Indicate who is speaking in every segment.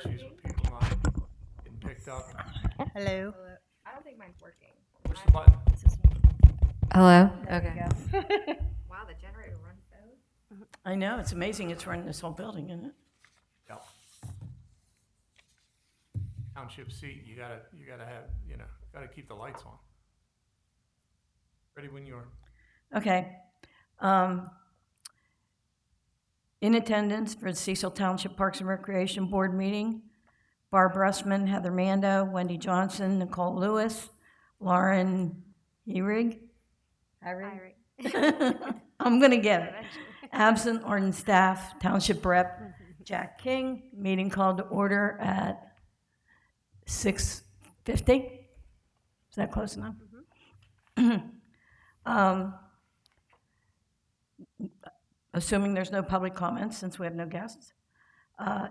Speaker 1: issues with people not getting picked up.
Speaker 2: Hello.
Speaker 3: I don't think mine's working.
Speaker 1: Push the button.
Speaker 3: Hello?
Speaker 2: There
Speaker 3: Okay.
Speaker 2: we go.
Speaker 3: Wow, the generator runs those?
Speaker 2: I know, it's amazing it's running this whole building, isn't it?
Speaker 1: Yeah. Township seat, you gotta have, gotta keep the lights on. Ready when you are.
Speaker 2: Okay. In attendance for the Cecil Township Parks and Recreation Board meeting, Barb Russman, Heather Mando, Wendy Johnson, Nicole Lewis, Lauren Heyrig. I'm going to get it. Absent Orton staff, Township Rep Jack King. Meeting called to order at 6:50. Is that close enough? Assuming there's no public comments, since we have no guests.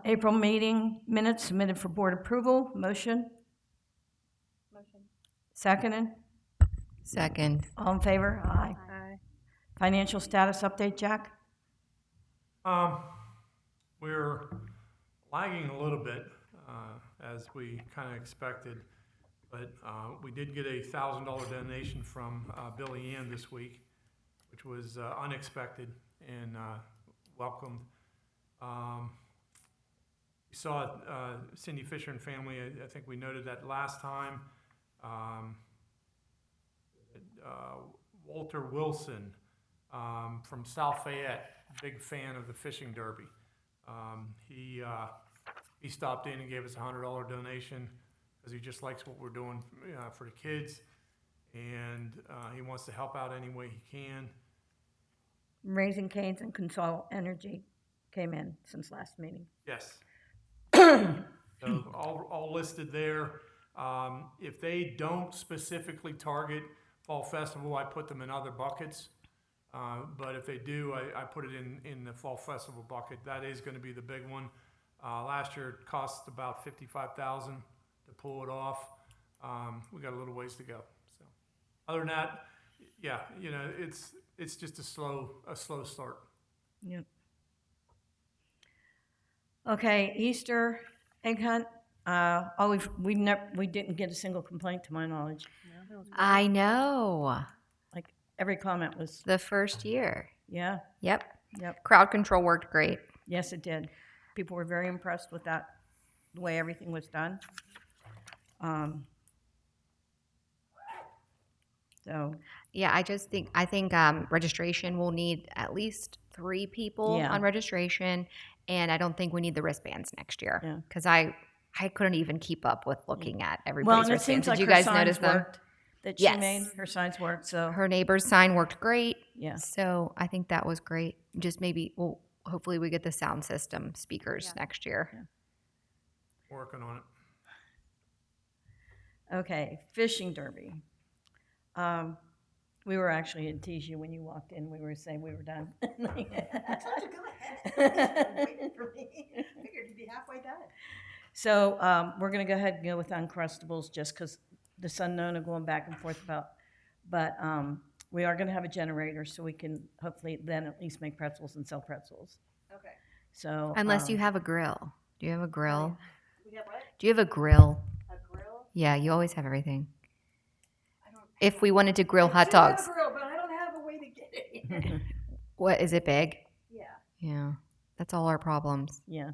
Speaker 2: April meeting minutes submitted for board approval. Motion? Seconded?
Speaker 3: Second.
Speaker 2: All in favor? Aye. Financial status update, Jack?
Speaker 1: We're lagging a little bit, as we kind of expected, but we did get a $1,000 donation from Billy Ann this week, which was unexpected and welcomed. We saw Cindy Fisher and family. I think we noted that last time. Walter Wilson from South Fayette, big fan of the fishing derby. He stopped in and gave us a $100 donation because he just likes what we're doing for the kids, and he wants to help out any way he can.
Speaker 2: Raising Cane's and Consol Energy came in since last meeting.
Speaker 1: Yes. So all listed there. If they don't specifically target Fall Festival, I put them in other buckets. But if they do, I put it in the Fall Festival bucket. That is going to be the big one. Last year it cost about $55,000 to pull it off. We got a little ways to go. So, other than that, yeah, it's just a slow start.
Speaker 2: Yep. Okay, Easter egg hunt. We didn't get a single complaint to my knowledge.
Speaker 3: I know.
Speaker 2: Like every comment was,
Speaker 3: The first year.
Speaker 2: yeah,
Speaker 3: Yep.
Speaker 2: yep,
Speaker 3: Crowd control worked great.
Speaker 2: yes, it did. People were very impressed with that, the way everything was done. So,
Speaker 3: Yeah, I think registration will need at least 3 people
Speaker 2: Yeah.
Speaker 3: on registration, and I don't think we need the wristbands next year
Speaker 2: Yeah.
Speaker 3: because I couldn't even keep up with looking at
Speaker 2: well,
Speaker 3: everybody's
Speaker 2: and it
Speaker 3: wristbands.
Speaker 2: seems like
Speaker 3: Did you
Speaker 2: her
Speaker 3: guys
Speaker 2: signs
Speaker 3: notice them?
Speaker 2: worked that she
Speaker 3: Yes.
Speaker 2: made. Her signs worked, so
Speaker 3: Her neighbor's sign worked great.
Speaker 2: yeah.
Speaker 3: So I think that was great. Just maybe, well, hopefully we get the sound system speakers next year.
Speaker 1: Working on it.
Speaker 2: Okay, fishing derby. We were actually in tease you when you walked in. We were saying we were done.
Speaker 4: I told you, go ahead. Waiting for me. I figured you'd be halfway done.
Speaker 2: So we're going to go ahead and go with Uncrustables just because this unknown are going back and forth about. But we are going to have a generator so we can hopefully then at least make pretzels and sell pretzels.
Speaker 4: Okay.
Speaker 2: So
Speaker 3: Unless you have a grill. Do you have a grill?
Speaker 4: We have what?
Speaker 3: Do you have a grill?
Speaker 4: A grill?
Speaker 3: Yeah, you always have everything.
Speaker 4: I don't.
Speaker 3: If we wanted to grill hot
Speaker 4: I do
Speaker 3: dogs.
Speaker 4: have a grill, but I don't have a way to get it.
Speaker 3: What, is it big?
Speaker 4: Yeah.
Speaker 3: Yeah, that's all our problems.
Speaker 2: yeah.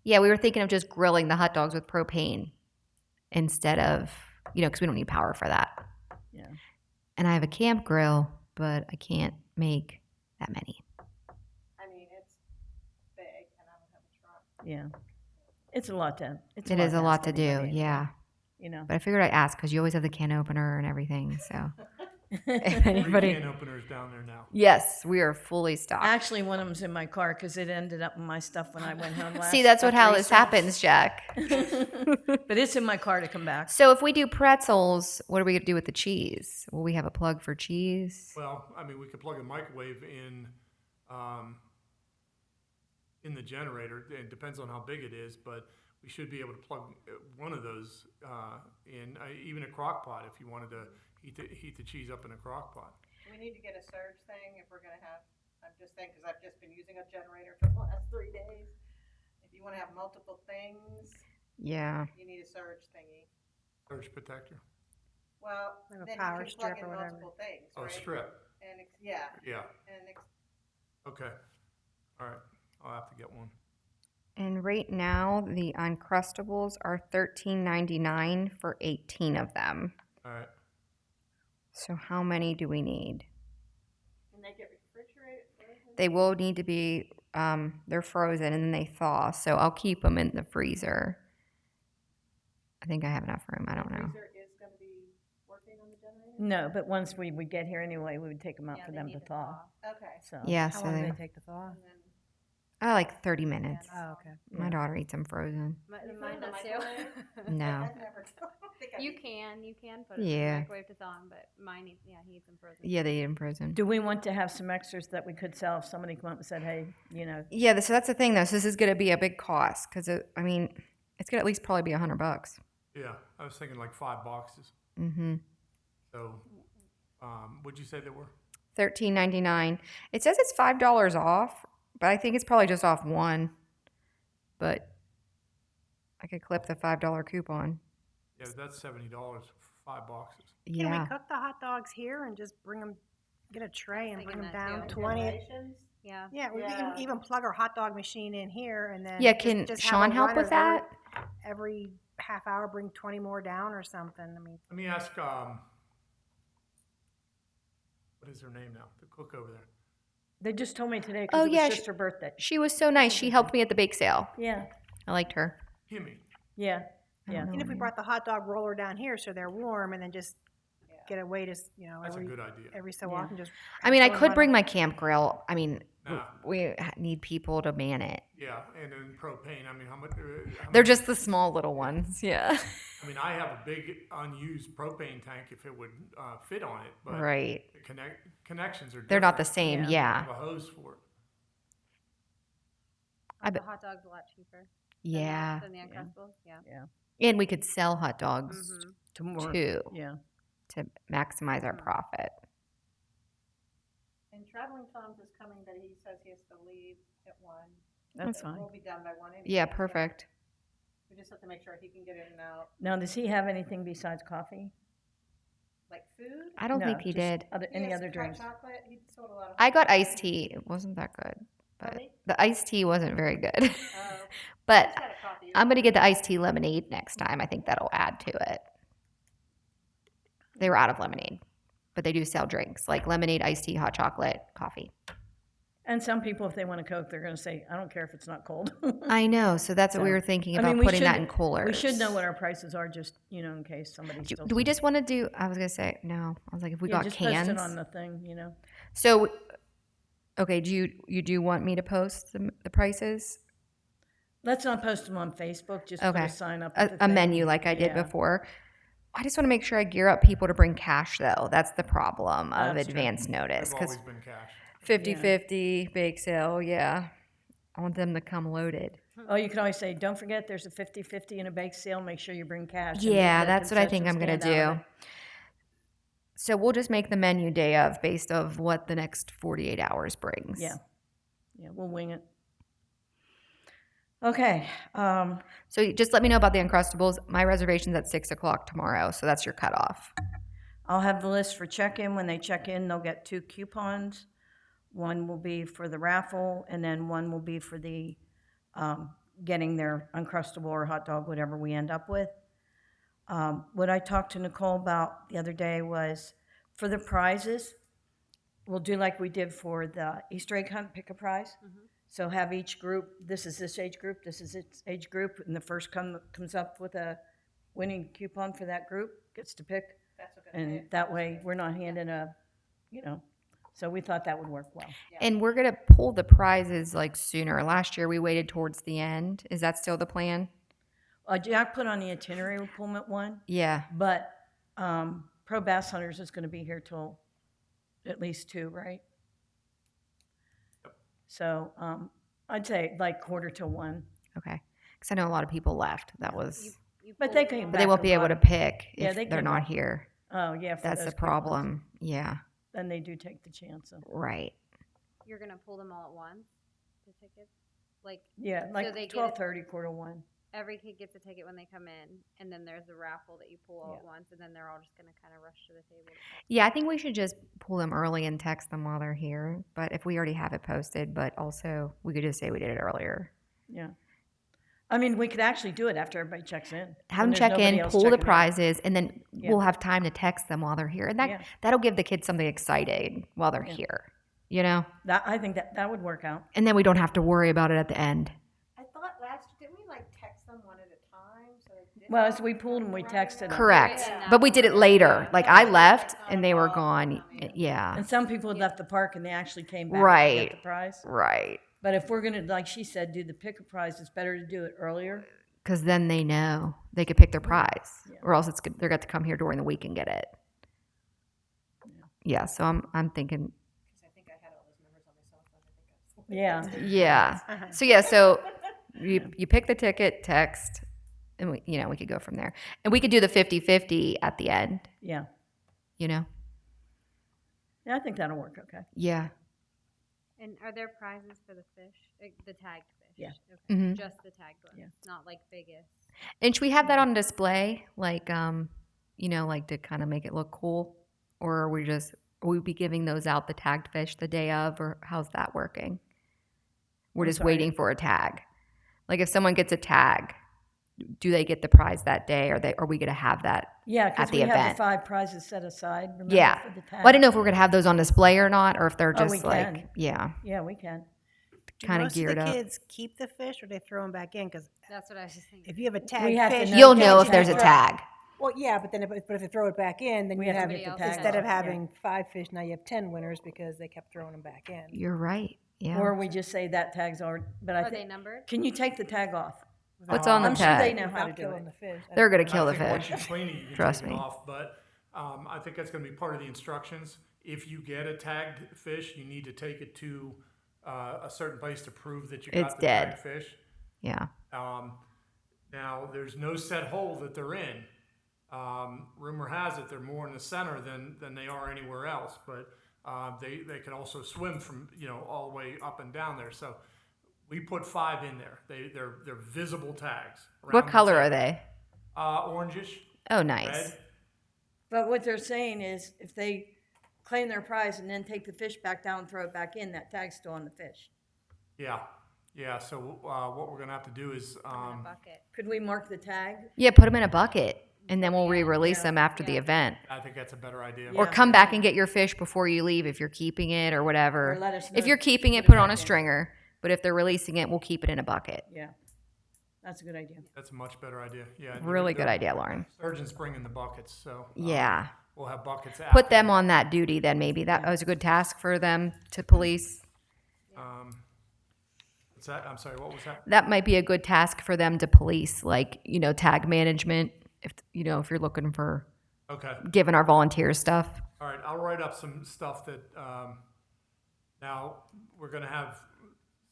Speaker 3: Yeah, we were thinking of just grilling the hot dogs with propane instead of, because we don't need power for that.
Speaker 2: Yeah.
Speaker 3: And I have a camp grill, but I can't make that many.
Speaker 4: I mean, it's big, and I don't have a truck.
Speaker 2: Yeah. It's a lot to.
Speaker 3: It is a lot
Speaker 2: ask
Speaker 3: to do,
Speaker 2: anybody,
Speaker 3: yeah.
Speaker 2: You know.
Speaker 3: But I figured I'd ask because you always have the can opener and everything. So if
Speaker 1: 3
Speaker 3: anybody,
Speaker 1: can openers down there now.
Speaker 3: yes, we are fully stocked.
Speaker 2: Actually, one of them's in my car because it ended up in my stuff when I went home last.
Speaker 3: See, that's what
Speaker 2: after
Speaker 3: how this
Speaker 2: Easter.
Speaker 3: happens, Jack.
Speaker 2: But it's in my car to come back.
Speaker 3: So if we do pretzels, what are we gonna do with the cheese? Will we have a plug for cheese?
Speaker 1: Well, I mean, we could plug a microwave in the generator. It depends on how big it is, but we should be able to plug one of those in, even a crock pot if you wanted to heat the cheese up in a crock pot.
Speaker 4: We need to get a surge thing if we're gonna have. I'm just saying because I've just been using a generator for the last 3 days. If you want to have multiple things,
Speaker 3: Yeah.
Speaker 4: You need a surge thingy.
Speaker 1: Surge protector.
Speaker 4: Well,
Speaker 5: Like a
Speaker 4: then
Speaker 5: power
Speaker 4: you can plug
Speaker 5: strip
Speaker 4: in
Speaker 5: or whatever.
Speaker 4: multiple things,
Speaker 1: Oh,
Speaker 4: right?
Speaker 1: strip.
Speaker 4: And yeah,
Speaker 1: Yeah.
Speaker 4: and
Speaker 1: Okay. All right. I'll have to get one.
Speaker 3: And right now, the Uncrustables are $13.99 for 18 of them.
Speaker 1: All right.
Speaker 3: So how many do we need?
Speaker 4: and they get refrigerated. Frozen?
Speaker 3: They will need to be, they're frozen and then they thaw. So I'll keep them in the freezer. I think I have enough room. I don't know.
Speaker 4: Freezer is going to be working on the generator.
Speaker 2: No, but once we would get here anyway, we would take them out
Speaker 4: Yeah,
Speaker 2: for
Speaker 4: they
Speaker 2: them
Speaker 4: need
Speaker 2: to
Speaker 4: to
Speaker 2: thaw.
Speaker 4: Okay.
Speaker 2: So
Speaker 3: Yeah,
Speaker 5: How
Speaker 3: so
Speaker 5: long do
Speaker 3: they,
Speaker 5: they take to thaw?
Speaker 4: And then
Speaker 3: like 30 minutes.
Speaker 5: Oh, okay.
Speaker 3: My
Speaker 2: Yeah.
Speaker 3: daughter eats them frozen.
Speaker 4: you put it in
Speaker 6: Mine
Speaker 4: the
Speaker 6: does
Speaker 4: microwave?
Speaker 6: too.
Speaker 3: No.
Speaker 4: I've never. I don't think I've
Speaker 6: You
Speaker 4: eaten-
Speaker 6: can put it in
Speaker 3: Yeah.
Speaker 6: the microwave to thaw 'em, but mine eats, he eats them frozen.
Speaker 3: Yeah, they eat them frozen.
Speaker 2: do we want to have some extras that we could sell if somebody come up and said, hey, you know,
Speaker 3: Yeah, so that's the thing though. So this is going to be a big cost because I mean, it's going to at least probably be $100.
Speaker 1: Yeah. I was thinking like 5 boxes.
Speaker 3: Mm-hmm.
Speaker 1: So, what'd you say they were?
Speaker 3: $13.99. It says it's $5 off, but I think it's probably just off one. But I could clip the $5 coupon.
Speaker 1: Yeah, that's $70 for 5 boxes.
Speaker 5: Can
Speaker 3: Yeah.
Speaker 5: we cook the hot dogs here and just bring them, get a tray and bring
Speaker 6: Thinking
Speaker 5: them
Speaker 6: that
Speaker 5: down
Speaker 6: too.
Speaker 5: 20?
Speaker 4: Generations?
Speaker 6: Yeah.
Speaker 5: Yeah, we
Speaker 4: Yeah.
Speaker 5: even plug our hot dog machine in here and then.
Speaker 3: Yeah, can
Speaker 5: just have
Speaker 3: Sean
Speaker 5: a
Speaker 3: help
Speaker 5: runner
Speaker 3: with that?
Speaker 5: Every half hour, bring 20 more down or something. I mean,
Speaker 1: Let me ask, what is her name now? The cook over there.
Speaker 2: they just told me today
Speaker 3: Oh,
Speaker 2: because it
Speaker 3: yeah,
Speaker 2: was just her birthday.
Speaker 3: She was so nice. She helped me at the bake sale.
Speaker 2: Yeah,
Speaker 3: I liked her.
Speaker 1: Himmy.
Speaker 2: yeah,
Speaker 3: I
Speaker 2: yeah.
Speaker 3: don't know
Speaker 5: and if
Speaker 3: her
Speaker 5: we
Speaker 3: name.
Speaker 5: brought the hot dog roller down here so they're warm and then just get a way to,
Speaker 1: That's a good idea.
Speaker 5: every so
Speaker 2: Yeah.
Speaker 5: often just.
Speaker 3: I mean, I
Speaker 5: have someone
Speaker 3: could
Speaker 5: run
Speaker 3: bring
Speaker 5: a-
Speaker 3: my camp grill. I mean,
Speaker 1: Nah.
Speaker 3: we need people to man it.
Speaker 1: Yeah, and then propane. I mean, how much?
Speaker 3: They're just the small little ones. Yeah.
Speaker 1: I mean, I have a big unused propane tank if it would fit on it, but
Speaker 3: Right.
Speaker 1: the connections are.
Speaker 3: They're not the
Speaker 1: different.
Speaker 3: same.
Speaker 2: Yeah.
Speaker 1: I
Speaker 3: Yeah.
Speaker 1: have a hose for it.
Speaker 3: I
Speaker 6: The
Speaker 3: bet-
Speaker 6: hot dog's a lot cheaper.
Speaker 3: Yeah.
Speaker 6: Than the Uncrustables. Yeah.
Speaker 3: And we could sell hot dogs
Speaker 6: Mm-hmm.
Speaker 2: Tomorrow.
Speaker 3: too
Speaker 2: Yeah.
Speaker 3: to maximize our profit.
Speaker 4: And traveling Tom's is coming, but he says he has to leave at 1.
Speaker 2: That's
Speaker 4: But
Speaker 2: fine.
Speaker 4: We'll be done by 1 anyway.
Speaker 3: Yeah,
Speaker 4: so
Speaker 3: perfect.
Speaker 4: We just have to make sure he can get in and out.
Speaker 2: Now, does he have anything besides coffee?
Speaker 4: Like food?
Speaker 3: I don't
Speaker 2: No,
Speaker 3: think he
Speaker 2: just
Speaker 3: did.
Speaker 2: Any
Speaker 4: He has
Speaker 2: other
Speaker 4: hot
Speaker 2: drinks?
Speaker 4: chocolate. He sold a lot of.
Speaker 3: I got
Speaker 4: hot
Speaker 3: iced tea. It wasn't that good, but
Speaker 4: Really?
Speaker 3: the iced tea wasn't very good.
Speaker 4: chocolate.
Speaker 3: But
Speaker 4: He's got a coffee.
Speaker 3: I'm gonna get the iced tea lemonade next time. I think that'll add to it. They were out of lemonade, but they do sell drinks like lemonade, iced tea, hot chocolate, coffee.
Speaker 2: And some people, if they want a Coke, they're going to say, I don't care if it's not cold.
Speaker 3: I know, so that's what we
Speaker 2: So,
Speaker 3: were thinking
Speaker 2: I
Speaker 3: about
Speaker 2: mean, we
Speaker 3: putting that
Speaker 2: should-
Speaker 3: in coolers.
Speaker 2: We should know what our prices are, just, in case somebody's still.
Speaker 3: Do we just want to do? I was gonna say no. I was like, if we got
Speaker 2: just
Speaker 3: cans.
Speaker 2: post it on the thing,
Speaker 3: So, okay, do you do want me to post the prices?
Speaker 2: Let's not post them on Facebook, just put
Speaker 3: Okay.
Speaker 2: a sign up. at the
Speaker 3: A
Speaker 2: thing.
Speaker 3: menu like I did
Speaker 2: Yeah.
Speaker 3: before. I just want to make sure I gear up people to bring cash though. That's the problem of
Speaker 2: That's true.
Speaker 3: advance notice
Speaker 1: They've
Speaker 3: because
Speaker 1: always been cash.
Speaker 3: 50-50 bake sale. Yeah, I want them to come loaded.
Speaker 2: Oh, you can always say, don't forget, there's a 50-50 in a bake sale, make sure you bring cash. and
Speaker 3: Yeah,
Speaker 2: leave the
Speaker 3: that's what I think I'm
Speaker 2: concession
Speaker 3: gonna
Speaker 2: stand out of
Speaker 3: do. So we'll just make the menu day of based of what the next 48 hours brings.
Speaker 2: Yeah. Yeah, we'll wing it. Okay,
Speaker 3: So just let me know about the Uncrustables. My reservation's at 6 o'clock tomorrow, so that's your cutoff.
Speaker 2: I'll have the list for check-in. When they check in, they'll get 2 coupons. One will be for the raffle, and then one will be for the getting their Uncrustable or hot dog, whatever we end up with. What I talked to Nicole about the other day was for the prizes, we'll do like we did for the Easter egg hunt, pick a prize. So have each group, this is this age group, this is its age group, and the first comes up with a winning coupon for that group gets to pick.
Speaker 4: That's a good
Speaker 2: And
Speaker 4: idea.
Speaker 2: that way, we're not handing so we thought that would work well.
Speaker 3: And we're going to pull the prizes like sooner. Last year we waited towards the end. Is that still the plan?
Speaker 2: Jack put on the itinerary, we'll pull them at 1,
Speaker 3: Yeah.
Speaker 2: but Pro Bass Hunters is going to be here till at least 2, right? So I'd say like 1:45.
Speaker 3: Okay. Because I know a lot of people left. That was,
Speaker 2: But they came
Speaker 3: but
Speaker 2: back.
Speaker 3: they won't
Speaker 2: a
Speaker 3: be able
Speaker 2: lot.
Speaker 3: to pick
Speaker 2: Yeah,
Speaker 3: if
Speaker 2: they
Speaker 3: they're
Speaker 2: came
Speaker 3: not
Speaker 2: back.
Speaker 3: here.
Speaker 2: Oh, yeah. for
Speaker 3: That's
Speaker 2: those
Speaker 3: the
Speaker 2: coupons.
Speaker 3: problem. Yeah.
Speaker 2: Then they do take the chance of.
Speaker 3: Right.
Speaker 6: You're gonna pull them all at once, the tickets? Like,
Speaker 2: Yeah,
Speaker 6: So
Speaker 2: like
Speaker 6: they get
Speaker 2: 12:30, 1:45.
Speaker 6: every kid gets a ticket when they come in, and then there's a raffle that you pull all at once, and then they're all just gonna kind of rush to the table.
Speaker 3: Yeah, I think we should just pull them early and text them while they're here. But if we already have it posted, but also we could just say we did it earlier.
Speaker 2: Yeah. I mean, we could actually do it after everybody checks in.
Speaker 3: Have
Speaker 2: when
Speaker 3: them
Speaker 2: there's
Speaker 3: check
Speaker 2: nobody
Speaker 3: in,
Speaker 2: else
Speaker 3: pull the
Speaker 2: checking in.
Speaker 3: prizes, and then
Speaker 2: Yeah.
Speaker 3: we'll have time to text them while they're here. And
Speaker 2: Yeah.
Speaker 3: that'll give the kids something exciting while they're here, you know?
Speaker 2: I think that would work out.
Speaker 3: And then we don't have to worry about it at the end.
Speaker 4: I thought last, didn't we like text them one at a time? So they didn't
Speaker 2: Well,
Speaker 4: have
Speaker 2: as we
Speaker 4: to
Speaker 2: pulled them,
Speaker 4: come
Speaker 2: we
Speaker 4: right
Speaker 2: texted
Speaker 4: away?
Speaker 2: them.
Speaker 3: Correct.
Speaker 6: Yeah.
Speaker 3: But we did it later. Like I left and they were gone. Yeah.
Speaker 2: And some people had left the park and they actually came back to
Speaker 3: Right.
Speaker 2: get the prize.
Speaker 3: Right.
Speaker 2: But if we're gonna, like she said, do the pick a prize, it's better to do it earlier.
Speaker 3: Because then they know they could pick their prize, or else they're got to come here during the week and get it. Yeah, so I'm thinking,
Speaker 4: I think I had all those numbers on my cell phone. I think I
Speaker 2: Yeah.
Speaker 3: so you pick the ticket, text, and we could go from there, and we could do the 50-50 at the end.
Speaker 2: Yeah.
Speaker 3: Yeah,
Speaker 2: I think that'll work okay.
Speaker 3: yeah,
Speaker 6: And are there prizes for the fish, the tagged fish?
Speaker 2: Yeah.
Speaker 6: Okay.
Speaker 3: Mhm.
Speaker 6: Just the tagged ones,
Speaker 2: Yeah.
Speaker 6: not like biggest.
Speaker 3: and should we have that on display, like like to kind of make it look cool, or are we be giving those out the tagged fish the day of, or how's that working? We're
Speaker 2: I'm
Speaker 3: just
Speaker 2: sorry.
Speaker 3: waiting for a tag. Like if someone gets a tag, do they get the prize that day, or are we going to have that?
Speaker 2: Yeah, because
Speaker 3: At the
Speaker 2: we have
Speaker 3: event.
Speaker 2: the 5 prizes set aside. Remember,
Speaker 3: Yeah.
Speaker 2: for the tag?
Speaker 3: Well, I didn't know if we were going to have those on display or not, or if they're
Speaker 2: Oh, we
Speaker 3: just like,
Speaker 2: can.
Speaker 3: yeah,
Speaker 2: Yeah, we can.
Speaker 5: Do
Speaker 3: Kinda
Speaker 5: most
Speaker 3: geared
Speaker 5: of
Speaker 3: up.
Speaker 5: the kids keep the fish or they throw them back in? Because
Speaker 6: That's what I was just thinking.
Speaker 5: if you have a
Speaker 2: We
Speaker 5: tagged
Speaker 2: have to
Speaker 5: fish,
Speaker 2: know
Speaker 3: you'll
Speaker 2: the
Speaker 3: know
Speaker 2: kids
Speaker 3: if there's a
Speaker 2: have to-
Speaker 3: tag.
Speaker 5: well, yeah, but then if they throw it back in, then
Speaker 2: We
Speaker 5: you
Speaker 2: have
Speaker 5: have,
Speaker 2: to get the
Speaker 6: Somebody
Speaker 2: tag
Speaker 6: else
Speaker 5: instead of
Speaker 2: off, yeah.
Speaker 5: having 5 fish, now you have 10 winners because they kept throwing them back in.
Speaker 3: You're right. Yeah.
Speaker 2: Or we just say that tag's already, but I
Speaker 6: Are they
Speaker 2: think,
Speaker 6: numbered?
Speaker 2: can you take the tag off?
Speaker 3: What's on the
Speaker 2: I'm sure they
Speaker 3: tag?
Speaker 2: know how to
Speaker 5: Without
Speaker 2: do
Speaker 5: killing
Speaker 2: it.
Speaker 5: the fish.
Speaker 3: They're going to
Speaker 1: I
Speaker 3: kill the
Speaker 1: think once
Speaker 3: fish.
Speaker 1: you clean it, you can
Speaker 3: Trust
Speaker 1: take
Speaker 3: me.
Speaker 1: it off, but I think that's gonna be part of the instructions. If you get a tagged fish, you need to take it to a certain place to prove that you
Speaker 3: It's
Speaker 1: got the
Speaker 3: dead.
Speaker 1: tagged fish.
Speaker 3: Yeah.
Speaker 1: Now, there's no set hole that they're in. Rumor has it they're more in the center than they are anywhere else, but they can also swim from all the way up and down there. So we put 5 in there. They're visible tags.
Speaker 3: What color are they?
Speaker 1: Orangish,
Speaker 3: Oh, nice.
Speaker 1: red.
Speaker 2: But what they're saying is if they claim their prize and then take the fish back down and throw it back in, that tag's still on the fish.
Speaker 1: Yeah. So what we're gonna have to do is
Speaker 6: In a bucket.
Speaker 2: Could we mark the tag?
Speaker 3: Yeah, put them in a bucket, and then we'll re-release them after the event.
Speaker 1: I think that's a better idea.
Speaker 3: Or
Speaker 2: Yeah.
Speaker 3: come back and get your fish before you leave if you're keeping it or whatever.
Speaker 2: Or let us know
Speaker 3: If you're
Speaker 2: if
Speaker 3: keeping
Speaker 2: you
Speaker 3: it,
Speaker 2: put
Speaker 3: put
Speaker 2: it
Speaker 3: it on
Speaker 2: back
Speaker 3: a
Speaker 2: in.
Speaker 3: stringer. But if they're releasing it, we'll keep it in a bucket.
Speaker 2: Yeah. That's a good idea.
Speaker 1: That's a much better idea. Yeah.
Speaker 3: Really good
Speaker 1: they're-
Speaker 3: idea, Lauren.
Speaker 1: Surgeons bring in the buckets, so
Speaker 3: Yeah.
Speaker 1: we'll have buckets.
Speaker 3: Put
Speaker 1: after.
Speaker 3: them on that duty then, maybe. That was a good task for them to police.
Speaker 1: What's that? I'm sorry. What was that?
Speaker 3: That might be a good task for them to police, like, tag management, if you're looking for
Speaker 1: Okay.
Speaker 3: giving our volunteers stuff.
Speaker 1: All right. I'll write up some stuff that. Now we're gonna have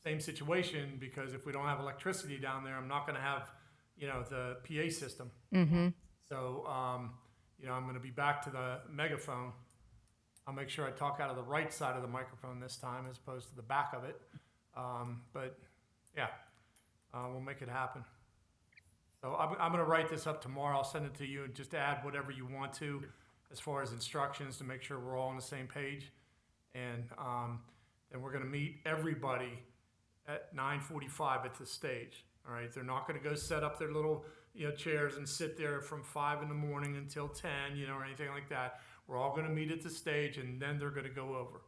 Speaker 1: same situation because if we don't have electricity down there, I'm not gonna have the PA system.
Speaker 3: Mm-hmm.
Speaker 1: So I'm gonna be back to the megaphone. I'll make sure I talk out of the right side of the microphone this time as opposed to the back of it. But yeah, we'll make it happen. So I'm going to write this up tomorrow. I'll send it to you and just add whatever you want to as far as instructions to make sure we're all on the same page. And then we're going to meet everybody at 9:45 at the stage. All right. They're not going to go set up their little chairs and sit there from 5 in the morning until 10, or anything like that. We're all going to meet at the stage and then they're going to go over.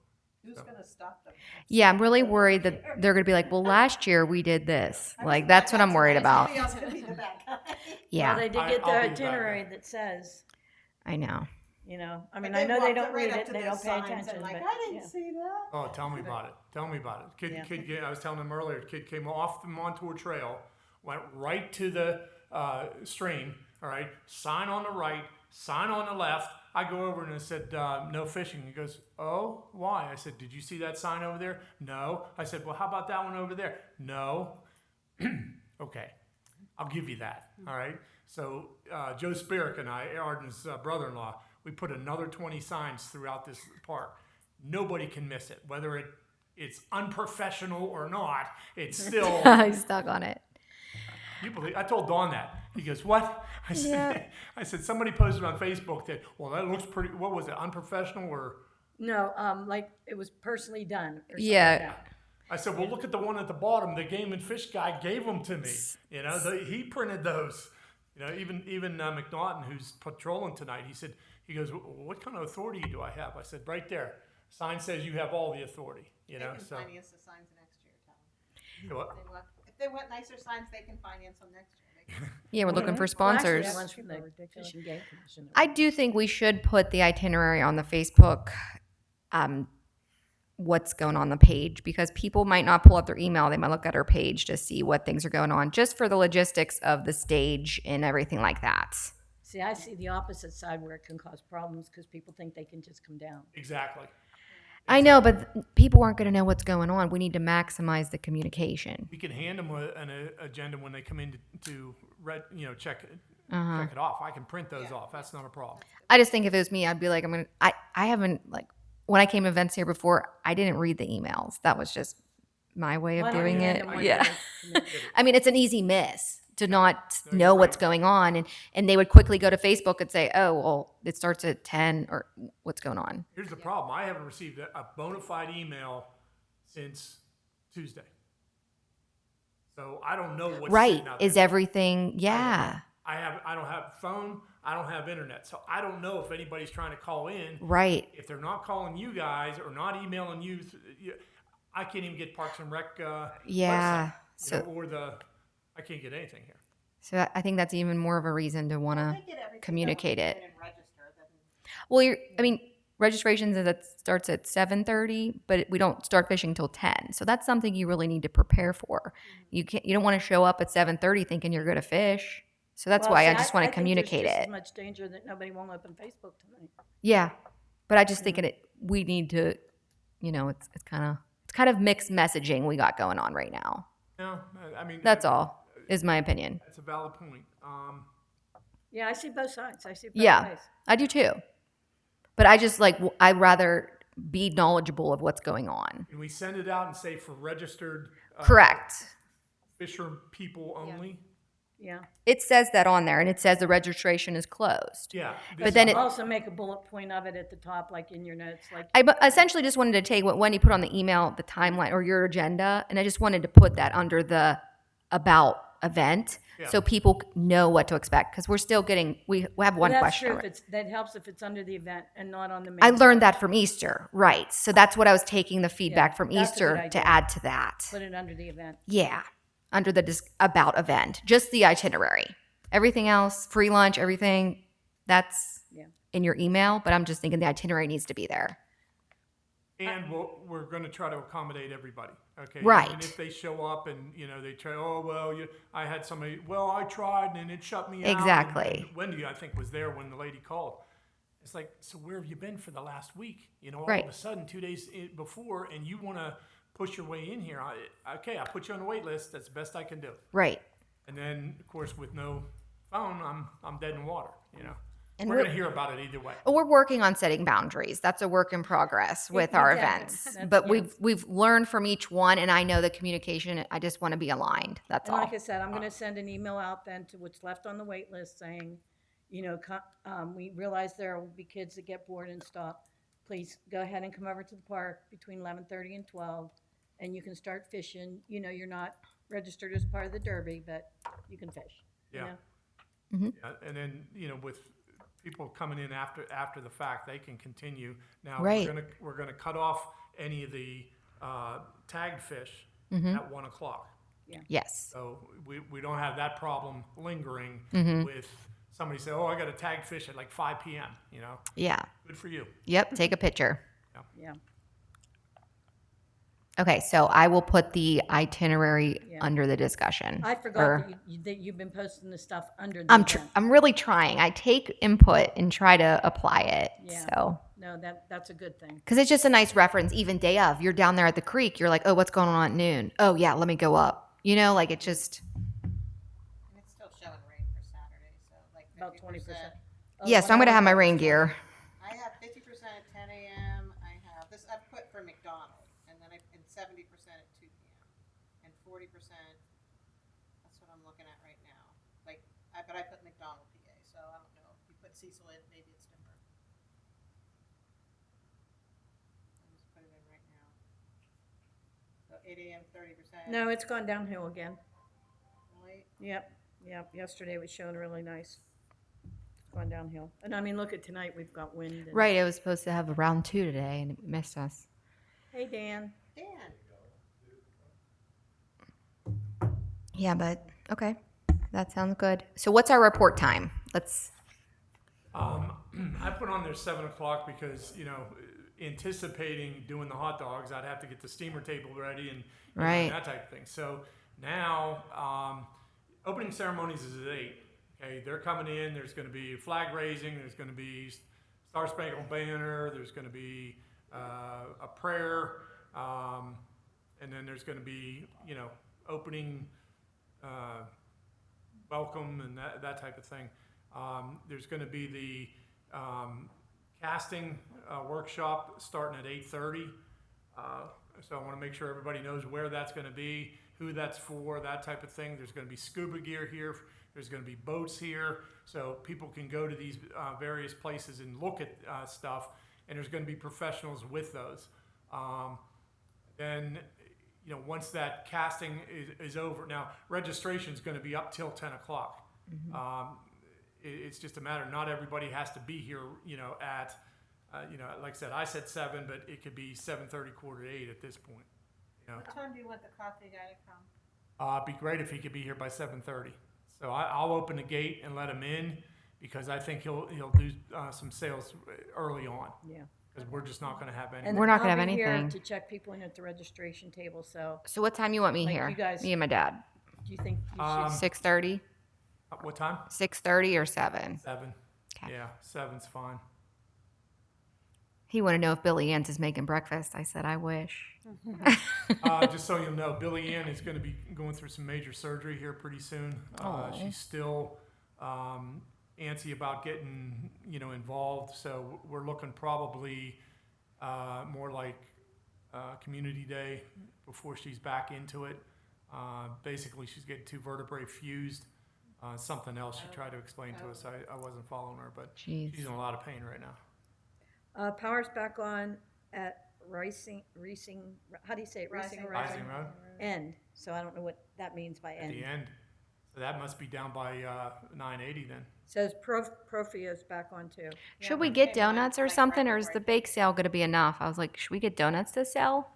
Speaker 4: Who's gonna stop them?
Speaker 3: Yeah, I'm really worried that they're going to be like, well, last year we did this. Like, that's what I'm worried about.
Speaker 4: Somebody else gonna be the bad guy.
Speaker 3: Yeah,
Speaker 2: Well, they did
Speaker 1: I-
Speaker 2: get
Speaker 1: I'll
Speaker 2: the
Speaker 1: be back.
Speaker 2: itinerary that says,
Speaker 3: I know.
Speaker 2: I mean,
Speaker 4: But
Speaker 2: I know they
Speaker 4: walked
Speaker 2: don't
Speaker 4: right
Speaker 2: read
Speaker 4: up
Speaker 2: it,
Speaker 4: to
Speaker 2: they
Speaker 4: those
Speaker 2: don't pay
Speaker 4: signs and
Speaker 2: attention,
Speaker 4: like,
Speaker 2: but,
Speaker 4: I didn't
Speaker 2: yeah.
Speaker 4: see that.
Speaker 1: Oh, tell me about it. Tell me about it.
Speaker 2: Yeah.
Speaker 1: I was telling him earlier, kid came off the Montour Trail, went right to the stream, all right, sign on the right, sign on the left. I go over and I said, no fishing. He goes, oh, why? I said, did you see that sign over there? No. I said, well, how about that one over there? No. Okay, I'll give you that, all right? So Joe Spirik and I, Arden's brother-in-law, we put another 20 signs throughout this park. Nobody can miss it, whether it's unprofessional or not. It's still
Speaker 3: He's stuck on it.
Speaker 1: You believe? I told Dawn that. He goes, "What?" I said,
Speaker 2: Yeah.
Speaker 1: "I said somebody posted on Facebook that. Well, that looks pretty. What was it? Unprofessional or?"
Speaker 2: No, like it was personally done or something
Speaker 3: Yeah.
Speaker 2: like that.
Speaker 1: I said, "Well, look at the one at the bottom. The game and fish guy gave them to me. You know, he printed those. You know, even McNaughton, who's patrolling tonight, he goes, what kind of authority do I have?" I said, "Right there. Sign says you have all the authority. You know,
Speaker 4: They can
Speaker 1: so."
Speaker 4: finance the signs next year, tell them.
Speaker 1: You know what?
Speaker 4: If they want nicer signs, they can finance them next year. They can-
Speaker 3: Yeah, we're looking for
Speaker 2: Well, actually,
Speaker 3: sponsors.
Speaker 2: that one's from the Fish and Game Commission.
Speaker 3: I do think we should put the itinerary on the Facebook, what's going on the page, because people might not pull up their email. They might look at our page to see what things are going on, just for the logistics of the stage and everything like that.
Speaker 2: See, I see the opposite side where it can cause problems because people think they can just come down.
Speaker 1: Exactly.
Speaker 3: I know, but people aren't going to know what's going on. We need to maximize the communication.
Speaker 1: We can hand them an agenda when they come in to check it.
Speaker 3: Uh-huh.
Speaker 1: Check it off. I can print those off. That's not a problem.
Speaker 3: I just think if it was me, I'd be like, I haven't, like, when I came to events here before, I didn't read the emails. That was just my way of
Speaker 2: Why don't
Speaker 3: doing
Speaker 2: you hand
Speaker 3: it.
Speaker 2: them what
Speaker 3: Yeah.
Speaker 2: they communicate?
Speaker 3: I mean, it's an easy miss to not
Speaker 1: No,
Speaker 3: know
Speaker 1: you're
Speaker 3: what's
Speaker 1: right.
Speaker 3: going on. And they would quickly go to Facebook and say, oh, well, it starts at 10 or what's going on.
Speaker 1: Here's the problem. I haven't received a bona fide email since Tuesday. So I don't know what's
Speaker 3: Right.
Speaker 1: sitting out
Speaker 3: Is
Speaker 1: there.
Speaker 3: everything, yeah.
Speaker 1: I don't have phone. I don't have internet. So I don't know if anybody's trying to call in.
Speaker 3: Right.
Speaker 1: If they're not calling you guys or not emailing you, I can't even get Parks and Rec
Speaker 3: Yeah.
Speaker 1: website, or I can't get anything here.
Speaker 3: So I think that's even more of a reason to want
Speaker 4: Well,
Speaker 3: to
Speaker 4: they get everything
Speaker 3: communicate
Speaker 4: done
Speaker 3: it.
Speaker 4: and register, then
Speaker 3: Well, registrations that starts at 7:30, but we don't start fishing till 10. So that's something you really need to prepare for. You don't want to show up at 7:30 thinking you're going to fish. So that's
Speaker 2: Well,
Speaker 3: why
Speaker 2: see,
Speaker 3: I just want to
Speaker 2: think
Speaker 3: communicate
Speaker 2: there's just
Speaker 3: it.
Speaker 2: as much danger that nobody won't open Facebook tonight.
Speaker 3: Yeah, but I just think we need to, it's kind of mixed messaging we got going on right now.
Speaker 1: No, I mean
Speaker 3: That's all, is my opinion.
Speaker 1: That's a valid point.
Speaker 2: Yeah, I see both sides. I see both
Speaker 3: Yeah,
Speaker 2: ways.
Speaker 3: I do too. But I just I'd rather be knowledgeable of what's going on.
Speaker 1: Can we send it out and say for registered
Speaker 3: Correct.
Speaker 1: fisher people only?
Speaker 2: Yeah.
Speaker 3: It says that on there, and it says the registration is closed.
Speaker 1: Yeah.
Speaker 3: But then it,
Speaker 2: Also make a bullet point of it at the top, like in your notes, like.
Speaker 3: essentially just wanted to take what Wendy put on the email, the timeline or your agenda, and I just wanted to put that under the about event
Speaker 1: Yeah.
Speaker 3: so people know what to expect, because we're still getting, we have one
Speaker 2: That's
Speaker 3: question.
Speaker 2: true. That helps if it's under the event and not on the main.
Speaker 3: I learned that from Easter, right? So that's what I was taking the feedback from
Speaker 2: that's a good
Speaker 3: Easter
Speaker 2: idea.
Speaker 3: to add to that.
Speaker 2: Put it under the event.
Speaker 3: Yeah, under the about event, just the itinerary. Everything else, free lunch, everything, that's
Speaker 2: Yeah.
Speaker 3: in your email, but I'm just thinking the itinerary needs to be there.
Speaker 1: And we're going to try to accommodate everybody. Okay.
Speaker 3: Right.
Speaker 1: And if they show up and they try, I had somebody. Well, I tried and it shut me out.
Speaker 3: Exactly.
Speaker 1: And Wendy, I think, was there when the lady called. It's like, so where have you been for the last week? All
Speaker 3: Right.
Speaker 1: of a sudden, 2 days before, and you want to push your way in here. I put you on the wait list. That's the best I can do.
Speaker 3: Right.
Speaker 1: And then, of course, with no phone, I'm dead in water.
Speaker 3: And
Speaker 1: we're
Speaker 3: we're-
Speaker 1: going to hear about it either way.
Speaker 3: We're working on setting boundaries. That's a work in progress with our
Speaker 2: Exactly.
Speaker 3: events.
Speaker 2: That's-
Speaker 3: But
Speaker 2: yeah.
Speaker 3: we've learned from each one, and I know the communication. I just want to be aligned. That's
Speaker 2: And
Speaker 3: all.
Speaker 2: like I said, I'm going to send an email out then to what's left on the wait list saying, we realize there will be kids that get bored and stop. Please go ahead and come over to the park between 11:30 and 12, and you can start fishing. You're not registered as part of the Derby, but you can fish.
Speaker 1: Yeah.
Speaker 3: Mm-hmm.
Speaker 1: Yeah, and then with people coming in after the fact, they can continue. Now
Speaker 3: Right.
Speaker 1: we're gonna cut off any of the tagged fish
Speaker 3: Mm-hmm.
Speaker 1: at 1 o'clock.
Speaker 3: Yes.
Speaker 1: So we don't have that problem lingering
Speaker 3: Mm-hmm.
Speaker 1: with somebody say, oh, I got a tagged fish at like 5 p.m.
Speaker 3: Yeah.
Speaker 1: Good for you.
Speaker 3: Yep. Take a picture.
Speaker 2: Yeah.
Speaker 3: Okay. So I will put the itinerary
Speaker 2: Yeah.
Speaker 3: under the discussion.
Speaker 2: I forgot
Speaker 3: Or-
Speaker 2: that you've been posting the stuff under the
Speaker 3: I'm
Speaker 2: event.
Speaker 3: I'm really trying. I take input and try to apply it.
Speaker 2: Yeah.
Speaker 3: So.
Speaker 2: No, that's a good thing.
Speaker 3: Because it's just a nice reference, even day of. You're down there at the creek. You're like, oh, what's going on at noon? Oh, yeah, let me go up. It just.
Speaker 4: and it's still showing rain for Saturday, so like
Speaker 2: About
Speaker 4: 50%.
Speaker 2: 20%.
Speaker 3: Yes, I'm going to have my rain gear.
Speaker 4: I have 50% at 10 a.m. I have this. I put for McDonald's, and then and 70% at 2 p.m. and 40%. That's what I'm looking at right Cecil in, maybe it's different. I'll just put it in right now. So 8 AM, 30%.
Speaker 2: No, it's gone downhill again.
Speaker 4: Really?
Speaker 2: Yep, yesterday was showing really nice. It's gone downhill. And I mean, look at tonight, we've got wind. And,
Speaker 3: Right, it was supposed to have a round 2 today, and it missed us.
Speaker 2: Hey, Dan.
Speaker 4: Dan,
Speaker 3: Yeah, but okay, that sounds good. So what's our report time? Let's.
Speaker 1: I put on there 7 o'clock because, anticipating doing the hot dogs, I'd have to get the steamer table ready and
Speaker 3: Right.
Speaker 1: that type of thing. So now, opening ceremonies is at 8. Okay, they're coming in. There's going to be flag raising. There's going to be Star Spangled Banner. There's going to be a prayer, and then there's going to be opening, welcome, and that type of thing. There's going to be the casting workshop starting at 8:30. So I want to make sure everybody knows where that's going to be, who that's for, that type of thing. There's going to be scuba gear here. There's going to be boats here, so people can go to these various places and look at stuff. And there's going to be professionals with those. Then, once that casting is over, now registration is going to be up till 10 o'clock. It's just a matter. Not everybody has to be here. At like I said, I said 7, but it could be 7:30, 7:45 at this point.
Speaker 4: what time do you want the coffee guy to come?
Speaker 1: It'd be great if he could be here by 7:30. So I'll open the gate and let him in because I think he'll do some sales early on.
Speaker 2: Yeah.
Speaker 1: Because we're just not going to have any.
Speaker 2: And
Speaker 3: We're not gonna
Speaker 2: I'll
Speaker 3: have
Speaker 2: be here
Speaker 3: anything.
Speaker 2: to check people in at the registration table, so
Speaker 3: So what time you want me
Speaker 2: Like
Speaker 3: here?
Speaker 2: you guys-
Speaker 3: Me and my dad.
Speaker 2: do you think you should?
Speaker 3: 6:30,
Speaker 1: What time?
Speaker 3: 6:30 or 7.
Speaker 1: 7.
Speaker 3: 'Kay.
Speaker 1: Yeah, 7's fine.
Speaker 3: He wanted to know if Billy Ann's is making breakfast. I said I wish.
Speaker 1: Just so you'll know, Billy Ann is going to be going through some major surgery here pretty soon. She's still antsy about getting involved, so we're looking probably more like community day before she's back into it. Basically, she's getting 2 vertebrae fused. Something else she tried to explain to us. I wasn't following her, but
Speaker 3: Jeez.
Speaker 1: she's in a lot of pain right now.
Speaker 2: Power's back on at Rising, how do you say it?
Speaker 4: Rising
Speaker 1: Rising Road
Speaker 2: End. So I don't know what that means by
Speaker 1: at
Speaker 2: end.
Speaker 1: the end. So that must be down by 980 then.
Speaker 2: Says Profio's back on too.
Speaker 3: Should we
Speaker 4: but
Speaker 3: get
Speaker 4: they want,
Speaker 3: donuts or
Speaker 4: like,
Speaker 3: something, or
Speaker 4: record
Speaker 3: is the
Speaker 4: break.
Speaker 3: bake sale going to be enough? I was like, should we get donuts to sell?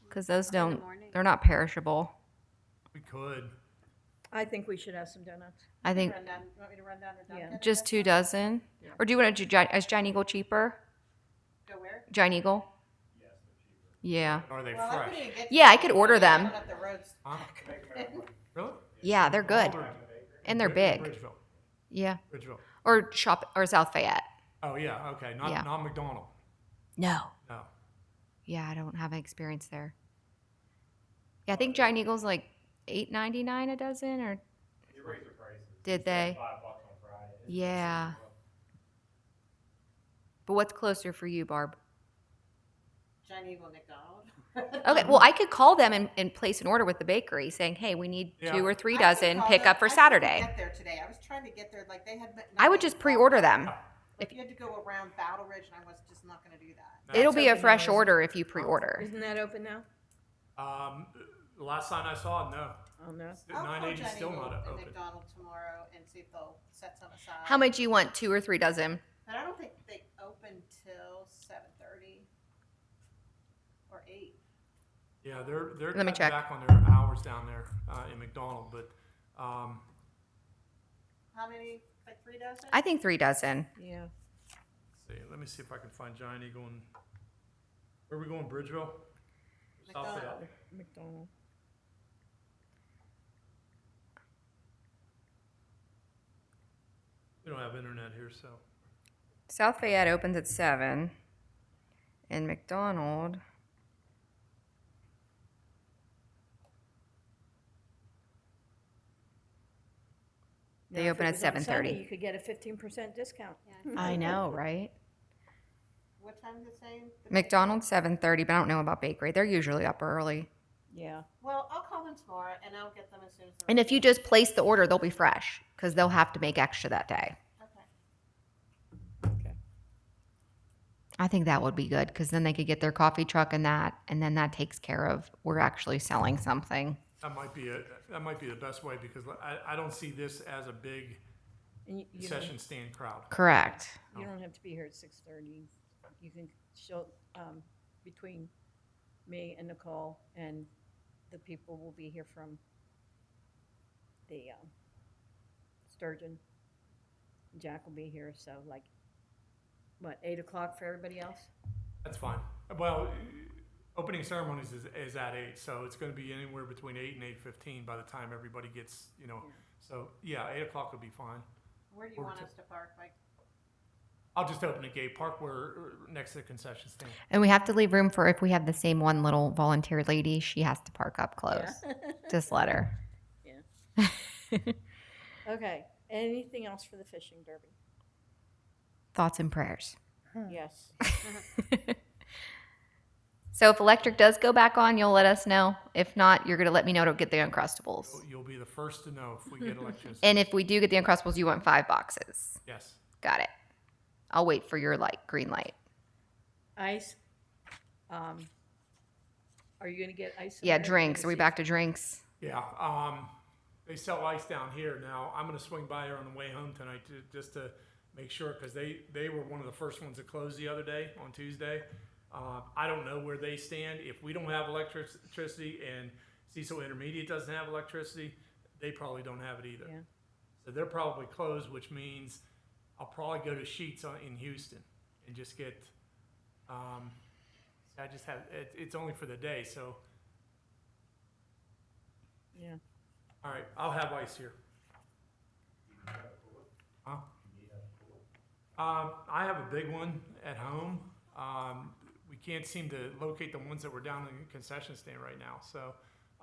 Speaker 3: Because those
Speaker 6: the
Speaker 3: don't,
Speaker 6: morning.
Speaker 3: they're not perishable.
Speaker 1: We could.
Speaker 2: I think we should have some donuts.
Speaker 3: I think
Speaker 4: You want me to run down the
Speaker 2: Yeah.
Speaker 4: Dunkin'?
Speaker 3: just 2 dozen. Or do you want to do, is Giant Eagle cheaper?
Speaker 4: Go where?
Speaker 3: Giant Eagle? Yeah.
Speaker 1: Are they
Speaker 4: Well, I
Speaker 1: fresh?
Speaker 4: couldn't even get
Speaker 3: Yeah,
Speaker 4: to
Speaker 3: I could
Speaker 4: them.
Speaker 3: order them.
Speaker 4: Down up the roads.
Speaker 1: Huh? Really?
Speaker 3: Yeah, they're good. And they're big.
Speaker 1: Bridgeville.
Speaker 3: Yeah.
Speaker 1: Bridgeville.
Speaker 3: Or South Fayette.
Speaker 1: Oh yeah. Okay. Not
Speaker 3: Yeah.
Speaker 1: not McDonald.
Speaker 3: No.
Speaker 1: No.
Speaker 3: Yeah, I don't have experience there. Yeah, I think Giant Eagle's like $8.99 a dozen, or
Speaker 7: They raised their prices.
Speaker 3: did they?
Speaker 7: $5 on Friday.
Speaker 3: Yeah. But what's closer for you, Barb?
Speaker 4: Giant Eagle McDonald.
Speaker 3: Okay, well, I could call them and place an order with the bakery saying, hey, we need
Speaker 1: Yeah.
Speaker 3: 2 or 3
Speaker 4: I could
Speaker 3: dozen,
Speaker 4: call
Speaker 3: pick
Speaker 4: them.
Speaker 3: up for
Speaker 4: I couldn't
Speaker 3: Saturday.
Speaker 4: Get there today. I was trying to get there, like they had.
Speaker 3: I would just pre-order them.
Speaker 4: If you had to go around Battle Ridge, and I was just not going to do that.
Speaker 1: No.
Speaker 3: It'll be a
Speaker 2: open
Speaker 3: fresh
Speaker 2: now,
Speaker 3: order if you pre-order.
Speaker 2: Isn't that open now?
Speaker 1: The last time I saw it, no.
Speaker 2: Oh, no.
Speaker 4: I'll call
Speaker 1: 980 is
Speaker 4: Giant
Speaker 1: still
Speaker 4: Eagle
Speaker 1: not
Speaker 4: and
Speaker 1: open.
Speaker 4: McDonald tomorrow and see if they'll set some aside.
Speaker 3: How much do you want, 2 or 3 dozen?
Speaker 4: And I don't think they open till 7:30 or 8.
Speaker 1: Yeah, they're
Speaker 3: Let me
Speaker 1: cutting
Speaker 3: check.
Speaker 1: back on their hours down there in McDonald, but
Speaker 4: How many? Like 3 dozen?
Speaker 3: I think 3 dozen.
Speaker 2: Yeah.
Speaker 1: let me see if I can find Giant Eagle. And where are we going? Bridgeville. South
Speaker 4: McDonald.
Speaker 1: Fayette?
Speaker 2: McDonald.
Speaker 1: We don't have internet here, so
Speaker 3: South Fayette opens at 7. And McDonald, They
Speaker 2: Now, if
Speaker 3: open
Speaker 2: it
Speaker 3: at
Speaker 2: was on
Speaker 3: 7:30.
Speaker 2: Sunday, you could get a 15% discount.
Speaker 6: Yeah,
Speaker 3: I know, right?
Speaker 4: What time is it saying?
Speaker 3: McDonald's 7:30, but I don't know about bakery. They're usually up early.
Speaker 2: Yeah.
Speaker 4: Well, I'll call them tomorrow and I'll get them as soon as they're
Speaker 3: And if you just place the order, they'll be fresh because they'll have to make extra that day.
Speaker 4: Okay.
Speaker 3: I think that would be good because then they could get their coffee truck and then that takes care of we're actually selling something.
Speaker 1: That might be the best way, because I don't see this as a big
Speaker 2: And you
Speaker 1: concession stand crowd.
Speaker 3: Correct.
Speaker 2: don't have to be here at 6:30. You can show, between me and Nicole, and the people will be here from the Sturgeon. Jack will be here, so like, what, 8 o'clock for everybody else?
Speaker 1: That's fine. Well, opening ceremonies is at 8, so it's going to be anywhere between 8 and 8:15 by the time everybody gets, So yeah, 8 o'clock would be fine.
Speaker 4: Where do you want us to park, Mike?
Speaker 1: I'll just open the gate, park where next to the concession stand.
Speaker 3: And we have to leave room for if we have the same one little volunteer lady, she has to park up close. Just let her.
Speaker 2: Yeah. Okay, anything else for the fishing derby?
Speaker 3: Thoughts and prayers.
Speaker 2: Yes.
Speaker 3: So if electric does go back on, you'll let us know. If not, you're going to let me know to get the Uncrustables.
Speaker 1: You'll be the first to know if we get electricity.
Speaker 3: And if we do get the Uncrustables, you want 5 boxes.
Speaker 1: Yes.
Speaker 3: Got it. I'll wait for your green light.
Speaker 2: Ice. Are you gonna get ice?
Speaker 3: Yeah, drinks. Are we back to drinks?
Speaker 1: Yeah. They sell ice down here now. I'm going to swing by here on the way home tonight just to make sure, because they were one of the first ones to close the other day on Tuesday. I don't know where they stand. If we don't have electricity and Cecil Intermediate doesn't have electricity, they probably don't have it either.
Speaker 2: Yeah.
Speaker 1: So they're probably closed, which means I'll probably go to Sheets in Houston and just get. I just have it's only for the day, so
Speaker 2: Yeah.
Speaker 1: all right. I'll have ice here. Huh? I have a big one at home. We can't seem to locate the ones that were down in the concession stand right now. So,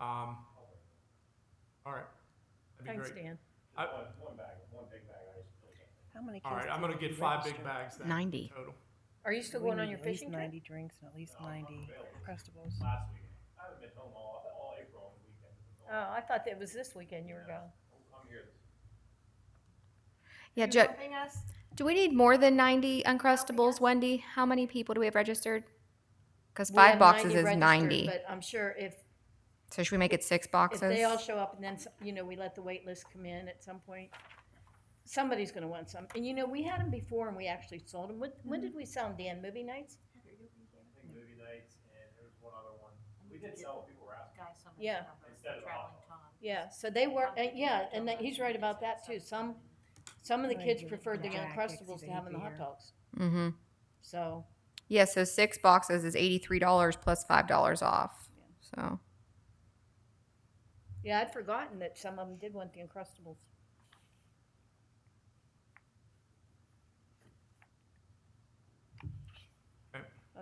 Speaker 1: all right. That'd be
Speaker 2: Thanks,
Speaker 1: great.
Speaker 2: Dan.
Speaker 7: One big bag of ice.
Speaker 5: How many
Speaker 1: All right,
Speaker 5: kids
Speaker 1: I'm
Speaker 5: do
Speaker 1: gonna
Speaker 5: you
Speaker 1: get 5 big
Speaker 5: register?
Speaker 1: bags then.
Speaker 3: 90.
Speaker 1: Total.
Speaker 2: Are you still
Speaker 5: We
Speaker 2: going on
Speaker 5: need
Speaker 2: your
Speaker 5: at least
Speaker 2: fishing trip?
Speaker 5: 90 drinks and at least 90 Uncrustables.
Speaker 7: Last week. I haven't been home all April on the weekend.
Speaker 2: Oh, I thought that was this weekend you were going.
Speaker 7: I'm here.
Speaker 3: Yeah,
Speaker 4: You helping us?
Speaker 3: do we need more than 90 Uncrustables, Wendy? How many people do we have registered? Because
Speaker 2: We
Speaker 3: 5
Speaker 2: have
Speaker 3: boxes
Speaker 2: 90
Speaker 3: is
Speaker 2: registered,
Speaker 3: 90.
Speaker 2: But I'm sure if
Speaker 3: So should we make it 6 boxes?
Speaker 2: they all show up and then, we let the wait list come in at some point, somebody's gonna want some. And we had them before and we actually sold them. When did we sell them, Dan? Movie nights?
Speaker 7: I think movie nights and there was one other one. We did sell when people were asking.
Speaker 2: Yeah.
Speaker 7: Instead of hot dogs.
Speaker 2: Yeah, so they were, and he's right about that too. Some of the kids preferred the
Speaker 5: Jack
Speaker 2: Uncrustables to have in the hot
Speaker 5: beer.
Speaker 2: dogs.
Speaker 3: Mm-hmm.
Speaker 2: So,
Speaker 3: Yeah, so 6 boxes is $83 plus $5 off. So
Speaker 2: yeah, I'd forgotten that some of them did want the Uncrustables.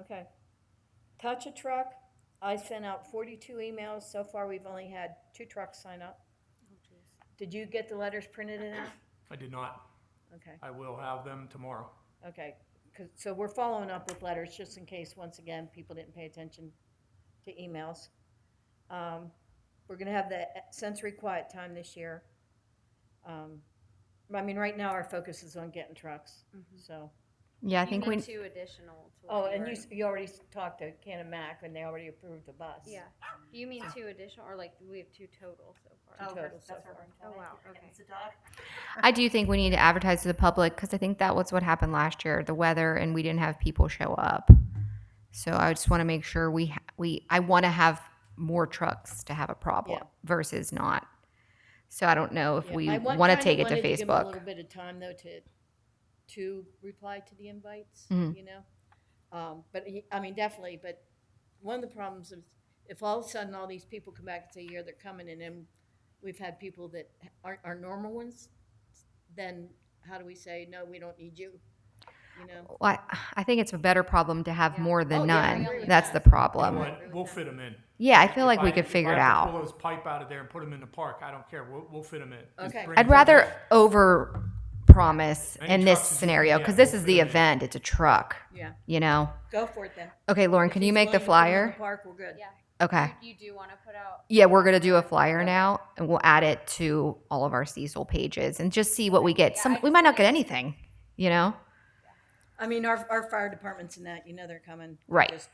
Speaker 2: Okay. Touch a truck. I sent out 42 emails. So far, we've only had 2 trucks sign up. Did you get the letters printed in out?
Speaker 1: I did not.
Speaker 2: Okay,
Speaker 1: I will have them tomorrow.
Speaker 2: okay. So we're following up with letters just in case, once again, people didn't pay attention to emails. We're gonna have the sensory quiet time this year. Right now, our focus is on getting trucks, so.
Speaker 3: yeah, I
Speaker 6: You
Speaker 3: think
Speaker 6: need
Speaker 3: we
Speaker 6: 2 additional. To
Speaker 2: Oh,
Speaker 6: what
Speaker 2: and
Speaker 6: you
Speaker 2: you already talked to Can and Mac, and they already approved the bus.
Speaker 6: Yeah. You mean 2 additional, or we have 2 total so far?
Speaker 2: Two total so
Speaker 4: That's
Speaker 2: far.
Speaker 4: what
Speaker 6: Oh,
Speaker 4: I'm
Speaker 6: wow,
Speaker 4: telling you.
Speaker 6: okay.
Speaker 4: It's a dog.
Speaker 3: I do think we need to advertise to the public because I think that was what happened last year, the weather, and we didn't have people show up. So I just want to make sure I want to have more trucks to have a problem
Speaker 2: Yeah.
Speaker 3: versus not. So I don't know if
Speaker 2: Yeah,
Speaker 3: we
Speaker 2: I
Speaker 3: want to
Speaker 2: kinda
Speaker 3: take it to
Speaker 2: wanted give 'em a
Speaker 3: Facebook.
Speaker 2: little bit of time though to reply to the invites,
Speaker 3: Mhm.
Speaker 2: But definitely. But one of the problems is if all of a sudden all these people come back and say, yeah, they're coming, and then we've had people that aren't our normal ones, then how do we say no? We don't need you.
Speaker 3: Well, I think it's a better problem to have more than
Speaker 2: Oh, yeah, I
Speaker 3: none.
Speaker 2: agree with
Speaker 3: That's
Speaker 2: that.
Speaker 3: the problem.
Speaker 1: You know what? We'll fit them in.
Speaker 3: Yeah, I feel like
Speaker 1: If
Speaker 3: we could
Speaker 1: if
Speaker 3: figure
Speaker 1: I
Speaker 3: it
Speaker 1: have to
Speaker 3: out.
Speaker 1: Pull those pipe out of there and put them in the park. I don't care. We'll fit them in. Just
Speaker 2: Okay.
Speaker 1: bring
Speaker 3: I'd
Speaker 1: them
Speaker 3: rather
Speaker 1: in.
Speaker 3: over promise
Speaker 1: Any
Speaker 3: in this
Speaker 1: trucks is-
Speaker 3: scenario
Speaker 1: yeah,
Speaker 3: because this
Speaker 1: we'll
Speaker 3: is
Speaker 1: fit
Speaker 3: the
Speaker 1: 'em in.
Speaker 3: event. It's a truck,
Speaker 2: Yeah, . go for it then.
Speaker 3: Okay, Lauren,
Speaker 2: If
Speaker 3: can you
Speaker 2: he's
Speaker 3: make the
Speaker 2: willing to put 'em in
Speaker 3: flyer?
Speaker 2: the park, we're good.
Speaker 6: Yeah.
Speaker 3: Okay.
Speaker 6: You do want to put out?
Speaker 3: Yeah, we're going to do a flyer now and we'll add it to all of our Cecil pages and just see what we get.
Speaker 6: Yeah, I
Speaker 3: We might not get anything,
Speaker 2: I mean, our fire departments and that, they're coming.
Speaker 3: Right.
Speaker 2: Just,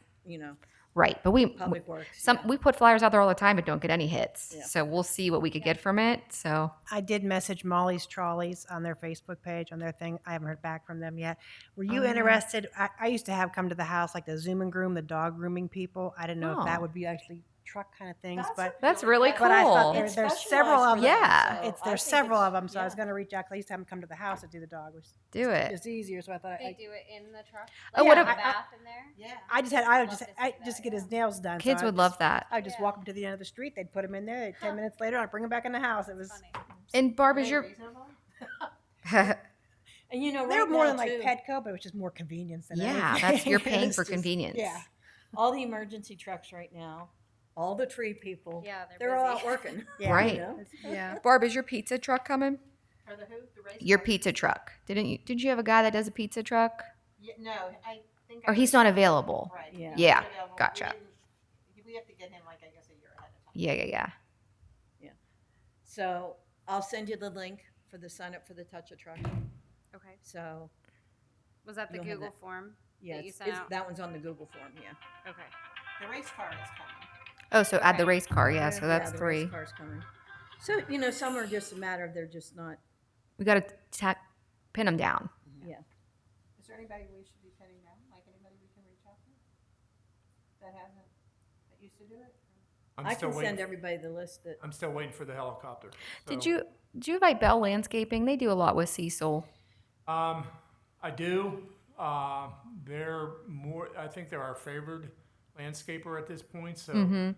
Speaker 3: Right, but we
Speaker 2: Public Works.
Speaker 3: we put flyers out there all the time, but don't get any hits.
Speaker 2: Yeah.
Speaker 3: So we'll see what we could get from it. So
Speaker 5: I did message Molly's Trolleys on their Facebook page, on their thing. I haven't heard back from them yet. Were you
Speaker 3: yeah.
Speaker 5: interested? I used to have come to the house, like the Zoom and Groom, the dog grooming people. I didn't know if that
Speaker 3: Oh.
Speaker 5: would be actually truck kind of things, but
Speaker 3: that's really cool.
Speaker 5: but I thought
Speaker 2: It's
Speaker 5: there's several of them.
Speaker 3: Yeah.
Speaker 2: so I
Speaker 5: There's
Speaker 2: think
Speaker 5: several
Speaker 2: it's-
Speaker 5: of them, so I was
Speaker 2: yeah.
Speaker 5: going to reach out. 'Cause I used to have them come to the house to do the dog, which
Speaker 3: Do it.
Speaker 5: is easier. So I thought
Speaker 6: They do it in the truck.
Speaker 3: Oh,
Speaker 6: Like,
Speaker 3: what
Speaker 6: have
Speaker 3: if-
Speaker 6: a bath in there?
Speaker 4: Yeah.
Speaker 5: I just had
Speaker 6: Love to see
Speaker 5: just to
Speaker 6: that,
Speaker 5: get his
Speaker 6: yeah.
Speaker 5: nails done. so
Speaker 3: Kids
Speaker 5: I
Speaker 3: would
Speaker 5: just-
Speaker 3: love that.
Speaker 5: I just
Speaker 6: Yeah.
Speaker 5: walk them to the end of the street. They'd put them in there. 10 minutes later, I'd bring them back in the house. It was
Speaker 6: Funny.
Speaker 3: And Barb, is your
Speaker 2: And
Speaker 5: they
Speaker 2: right
Speaker 5: were more
Speaker 2: now,
Speaker 5: than like
Speaker 2: too,
Speaker 5: Petco, but it was just more convenience than
Speaker 3: yeah,
Speaker 5: anything.
Speaker 3: that's you're
Speaker 5: It
Speaker 3: paying
Speaker 5: was
Speaker 3: for
Speaker 5: just-
Speaker 3: convenience.
Speaker 5: Yeah.
Speaker 2: all the emergency trucks right now, all the tree people,
Speaker 6: Yeah,
Speaker 2: they're all
Speaker 6: busy.
Speaker 2: out working.
Speaker 5: Yeah.
Speaker 3: Right.
Speaker 2: You know?
Speaker 5: Yeah.
Speaker 3: Barb, is your pizza truck coming?
Speaker 4: Or the who? The race
Speaker 3: Your
Speaker 4: car?
Speaker 3: pizza truck. Did you have a guy that does a pizza truck?
Speaker 4: Yeah, no, I think.
Speaker 3: Or he's not available.
Speaker 4: Right.
Speaker 2: Yeah.
Speaker 4: he's
Speaker 3: Yeah,
Speaker 4: not available.
Speaker 3: gotcha.
Speaker 4: We have to get him, like, I guess, a year ahead of time.
Speaker 3: Yeah.
Speaker 2: So I'll send you the link for the sign up for the Touch a Truck.
Speaker 6: Okay.
Speaker 2: So
Speaker 6: Was that the
Speaker 2: You'll have
Speaker 6: Google
Speaker 2: that.
Speaker 6: form
Speaker 2: yeah,
Speaker 6: that you
Speaker 2: it's-
Speaker 6: sent out?
Speaker 2: that one's on the Google form. Yeah.
Speaker 6: Okay.
Speaker 4: The race car is coming.
Speaker 3: Oh, so add the
Speaker 6: Okay.
Speaker 3: race car. Yeah, so that's
Speaker 2: the race
Speaker 3: 3.
Speaker 2: car's coming. So some are just a matter of they're just not.
Speaker 3: We got to pin them down.
Speaker 2: Yeah.
Speaker 4: Is there anybody we should be pinning down? Like anybody we can reach out to? That used to do it?
Speaker 2: I can send everybody the list that.
Speaker 1: I'm still waiting for the helicopter.
Speaker 3: Did
Speaker 1: So,
Speaker 3: you invite Bell Landscaping? They do a lot with Cecil.
Speaker 1: I do. They're more, I think they're our favored landscaper at this point, so,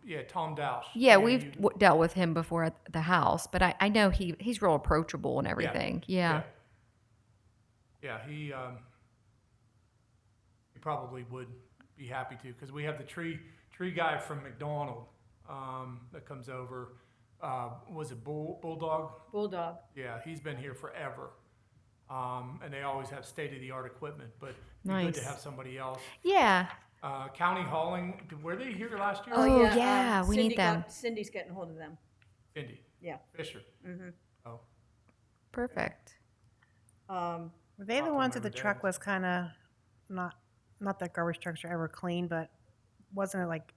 Speaker 1: yeah, Tom Dowse.
Speaker 3: Yeah, we've
Speaker 1: you-
Speaker 3: dealt with him before at the house, but I know he's real approachable and everything. Yeah.
Speaker 1: Yeah, he probably would be happy to, because we have the tree guy from McDonald, that comes over, was it Bulldog?
Speaker 2: Bulldog.
Speaker 1: Yeah, he's been here forever. And they always have state-of-the-art equipment, but it'd be good
Speaker 3: Nice.
Speaker 1: to have somebody else.
Speaker 3: Yeah.
Speaker 1: County hauling, were they here last year?
Speaker 3: Oh, yeah, we need them.
Speaker 2: Cindy's getting hold of them.
Speaker 1: Cindy,
Speaker 2: Yeah.
Speaker 1: Fisher. Oh,
Speaker 3: Perfect.
Speaker 5: Were they the
Speaker 1: Talk to
Speaker 5: ones
Speaker 1: them
Speaker 5: that the
Speaker 1: every
Speaker 5: truck
Speaker 1: day.
Speaker 5: was kind of not that garbage trucks are ever clean, but wasn't it like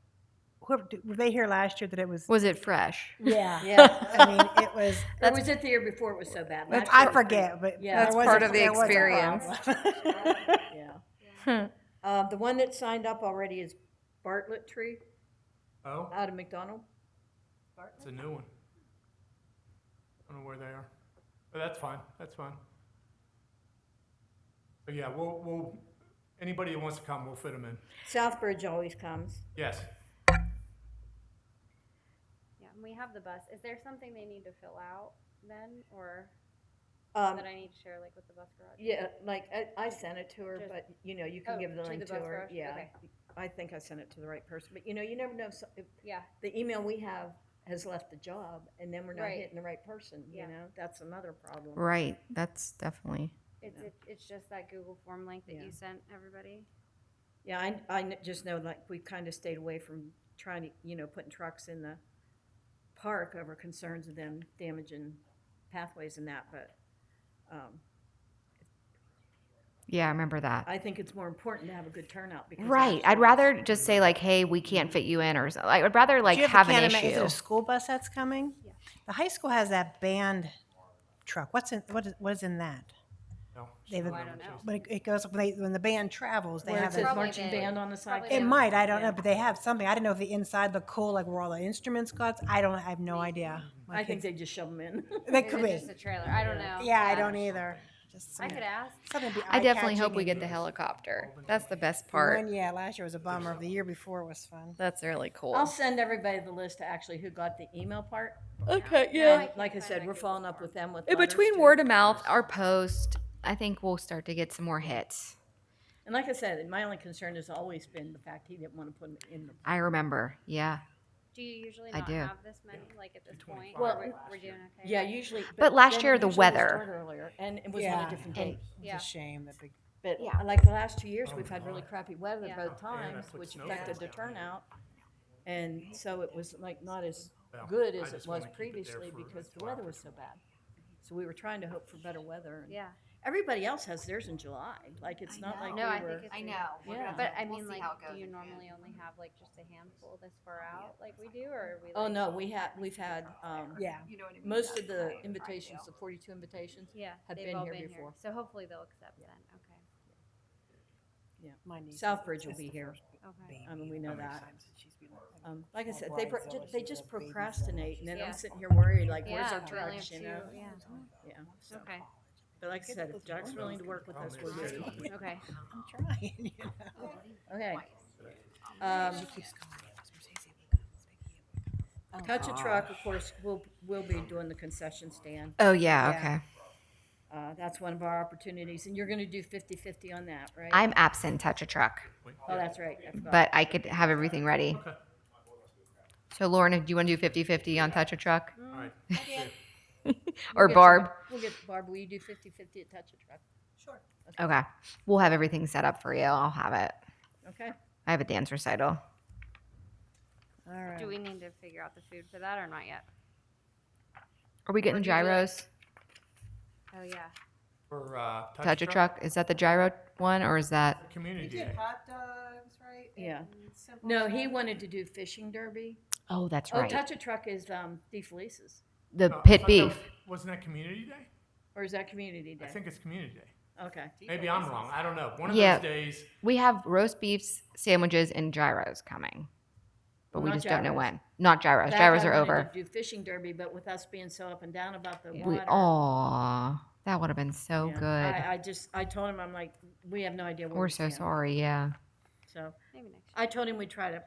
Speaker 5: were they here last year that it was?
Speaker 3: Was it fresh?
Speaker 5: Yeah.
Speaker 2: Yeah.
Speaker 5: I mean, it was.
Speaker 2: Or was it the year before it was so bad? Last
Speaker 5: I
Speaker 2: year-
Speaker 5: forget, but
Speaker 2: Yeah.
Speaker 5: there
Speaker 2: That's
Speaker 5: was
Speaker 3: part
Speaker 5: a-
Speaker 3: of the
Speaker 5: there was a
Speaker 3: experience.
Speaker 5: problem.
Speaker 2: Yeah. The one that signed up already is Bartlett Tree
Speaker 1: oh,
Speaker 2: out of McDonald.
Speaker 1: it's a new one. I don't know where they are, but that's fine, But yeah, we'll, anybody who wants to come, we'll fit them in.
Speaker 2: Southbridge always comes.
Speaker 1: Yes.
Speaker 6: Yeah, and we have the bus. Is there something they need to fill out then, or
Speaker 2: Um,
Speaker 6: that I need to share like with the bus garage?
Speaker 2: yeah, like I sent it to her,
Speaker 6: Just-
Speaker 2: but you can
Speaker 6: Oh,
Speaker 2: give the
Speaker 6: to
Speaker 2: link
Speaker 6: the
Speaker 2: to
Speaker 6: bus
Speaker 2: her.
Speaker 6: garage?
Speaker 2: Yeah.
Speaker 6: Okay.
Speaker 2: I think I sent it to the right person, but you never know if
Speaker 6: Yeah.
Speaker 2: the email we have has left the job and then we're not
Speaker 6: Right.
Speaker 2: hitting the right person,
Speaker 6: Yeah.
Speaker 2: that's another problem.
Speaker 3: Right. That's definitely.
Speaker 6: It's just that Google form link that
Speaker 2: Yeah.
Speaker 6: you sent everybody.
Speaker 2: Yeah, just know like we've kind of stayed away from trying to, putting trucks in the park over concerns of them damaging pathways and that, but,
Speaker 3: Yeah, I remember that.
Speaker 2: I think it's more important to have a good turnout because.
Speaker 3: Right. I'd rather just say like, "Hey, we can't fit you in," or something. I'd rather like
Speaker 5: Do you
Speaker 3: have an
Speaker 5: Is it
Speaker 3: issue.
Speaker 5: a school bus that's coming?
Speaker 6: Yeah.
Speaker 5: The high school has that band truck. What is in that?
Speaker 1: No.
Speaker 5: They have a-
Speaker 6: Oh, I don't know.
Speaker 5: But it goes when the band travels. They
Speaker 2: Where it
Speaker 5: have
Speaker 2: says
Speaker 5: a,
Speaker 6: Probably
Speaker 2: marching
Speaker 6: the-
Speaker 2: band on the side.
Speaker 6: probably
Speaker 5: it
Speaker 6: the-
Speaker 5: might. I don't
Speaker 2: Yeah.
Speaker 5: know, but they have something. I didn't know if the inside looked cool, like where all the instruments got. I have no idea. My
Speaker 2: I think
Speaker 5: kids-
Speaker 2: they just shove them in.
Speaker 5: they
Speaker 6: Is
Speaker 5: could
Speaker 6: it
Speaker 5: be.
Speaker 6: just a trailer? I don't know.
Speaker 5: Yeah, I don't either. Just
Speaker 6: I could ask.
Speaker 5: something to be
Speaker 3: I definitely
Speaker 5: eye-catching
Speaker 3: hope we
Speaker 5: and-
Speaker 3: get the helicopter. That's the best part.
Speaker 5: Yeah, last year was a bummer. The year before was fun.
Speaker 3: That's really cool.
Speaker 2: I'll send everybody the list to actually who got the email part.
Speaker 3: Okay.
Speaker 2: And like I said, we're following up with them with
Speaker 3: In
Speaker 2: letters,
Speaker 3: between
Speaker 2: too.
Speaker 3: word of mouth, our post, I think we'll start to get some more hits.
Speaker 2: And like I said, my only concern has always been the fact he didn't want to put them in the.
Speaker 3: I remember. Yeah.
Speaker 6: Do you usually
Speaker 3: I
Speaker 6: not
Speaker 3: do.
Speaker 6: have this many, like at this point?
Speaker 1: 225
Speaker 6: Or
Speaker 2: Well,
Speaker 6: we're doing okay?
Speaker 2: Yeah, usually.
Speaker 3: But last
Speaker 2: then
Speaker 3: year, the
Speaker 2: usually they
Speaker 3: weather.
Speaker 2: start earlier, and it was on a different date.
Speaker 5: It's
Speaker 6: Yeah.
Speaker 5: a shame that big.
Speaker 2: But
Speaker 3: Yeah.
Speaker 2: like the last 2 years,
Speaker 1: Oh,
Speaker 2: we've had really
Speaker 1: God.
Speaker 2: crappy weather
Speaker 6: Yeah.
Speaker 2: both
Speaker 1: Yeah, and I
Speaker 2: times,
Speaker 1: put
Speaker 2: which
Speaker 1: snow
Speaker 2: affected
Speaker 1: fence
Speaker 2: the
Speaker 1: down there.
Speaker 2: turnout. And so it was like not as
Speaker 1: Well,
Speaker 2: good
Speaker 1: I
Speaker 2: as it
Speaker 1: just
Speaker 2: was
Speaker 1: wanna keep it there
Speaker 2: previously
Speaker 1: for
Speaker 2: because the
Speaker 1: until
Speaker 2: weather
Speaker 1: after
Speaker 2: was so bad. So we were trying to hope for better weather. And
Speaker 6: Yeah.
Speaker 2: everybody else has theirs in July. Like, it's not like
Speaker 6: No, I
Speaker 2: we were.
Speaker 6: think it's.
Speaker 8: I know. We're
Speaker 2: Yeah.
Speaker 8: gonna-
Speaker 6: But I
Speaker 8: we'll
Speaker 6: mean,
Speaker 8: see
Speaker 6: like,
Speaker 8: how it goes
Speaker 6: do you
Speaker 8: in June.
Speaker 6: normally only have like just a handful this far out, like we do, or are we?
Speaker 2: Oh,
Speaker 6: Like,
Speaker 2: no, we've had,
Speaker 5: Yeah.
Speaker 8: You know what I mean?
Speaker 2: most of
Speaker 8: That's
Speaker 2: the
Speaker 8: fine.
Speaker 2: invitations, the 42 invitations,
Speaker 6: Yeah,
Speaker 2: have
Speaker 6: they've
Speaker 2: been
Speaker 6: all
Speaker 2: here
Speaker 6: been
Speaker 2: before.
Speaker 6: So hopefully they'll accept then. Okay.
Speaker 5: My niece is-
Speaker 2: Southbridge will
Speaker 5: it's
Speaker 2: be
Speaker 5: the
Speaker 2: here.
Speaker 5: first
Speaker 6: Okay.
Speaker 2: I mean, we know that.
Speaker 5: time since she's been-
Speaker 2: Like I said,
Speaker 5: Oh,
Speaker 2: they,
Speaker 5: bridezilla,
Speaker 2: they
Speaker 5: she's
Speaker 2: just
Speaker 5: a babyzilla.
Speaker 2: procrastinate, and then
Speaker 6: Yeah.
Speaker 2: I'm sitting here worried, like, where's
Speaker 6: Yeah,
Speaker 2: our
Speaker 6: we only have
Speaker 2: trucks, you know?
Speaker 6: two, Yeah.
Speaker 2: Yeah, so,
Speaker 6: Okay.
Speaker 2: but like I said, if Jack's willing to work with us, we'll do it.
Speaker 6: Okay.
Speaker 5: I'm trying, you know.
Speaker 2: Okay.
Speaker 5: She keeps calling me. Cecil, look up.
Speaker 2: Touch a truck, of course, we'll be doing the concession stand.
Speaker 3: Oh, yeah,
Speaker 5: Yeah.
Speaker 3: okay.
Speaker 2: That's one of our opportunities, and you're gonna do 50-50 on that, right?
Speaker 3: I'm absent touch a truck,
Speaker 2: Oh, that's right. I forgot.
Speaker 3: but I could have everything ready.
Speaker 1: Okay,
Speaker 3: So, Lauren, do you want to do 50-50 on touch a truck?
Speaker 1: all right.
Speaker 3: Or
Speaker 2: We'll get
Speaker 3: Barb?
Speaker 2: some- We'll get, Barb, will you do 50-50 at Touch a Truck?
Speaker 5: Sure.
Speaker 3: Okay. We'll have everything set up for you. I'll have it.
Speaker 2: Okay,
Speaker 3: I have a dance recital.
Speaker 2: all right.
Speaker 6: Do we need to figure out the food for that or not yet?
Speaker 3: Are we getting
Speaker 2: do you like-
Speaker 3: gyros?
Speaker 6: Oh yeah.
Speaker 1: For,
Speaker 3: Touch a truck? Is that the gyro one, or is that?
Speaker 4: You
Speaker 1: Community
Speaker 4: did
Speaker 1: Day.
Speaker 4: hot dogs, right?
Speaker 2: Yeah.
Speaker 4: And simple
Speaker 2: No, he
Speaker 4: stuff.
Speaker 2: wanted to do fishing derby.
Speaker 3: Oh, that's
Speaker 2: Oh,
Speaker 3: right.
Speaker 2: Touch a Truck is DeFelice's,
Speaker 3: The
Speaker 1: I
Speaker 3: pit
Speaker 1: thought that
Speaker 3: beef.
Speaker 1: was- Wasn't that Community Day?
Speaker 2: or is that Community Day?
Speaker 1: I think it's Community Day.
Speaker 2: Okay,
Speaker 1: Maybe I'm wrong. I don't know. One of
Speaker 3: Yeah.
Speaker 1: those days.
Speaker 3: We have roast beefs, sandwiches, and gyros coming, but we
Speaker 2: Not
Speaker 3: just don't know
Speaker 2: gyros.
Speaker 3: when. Not gyros.
Speaker 2: That
Speaker 3: Gyros
Speaker 2: guy
Speaker 3: are
Speaker 2: wanted
Speaker 3: over.
Speaker 2: to do fishing derby, but with us being so up and down about the
Speaker 3: We,
Speaker 2: water.
Speaker 3: aw, that would have been so
Speaker 2: yeah,
Speaker 3: good.
Speaker 2: I told him, I'm like, we have no idea where
Speaker 3: We're
Speaker 2: we
Speaker 3: so
Speaker 2: stand.
Speaker 3: sorry. Yeah.
Speaker 2: So,
Speaker 6: Maybe next year.
Speaker 2: I told him we'd try to,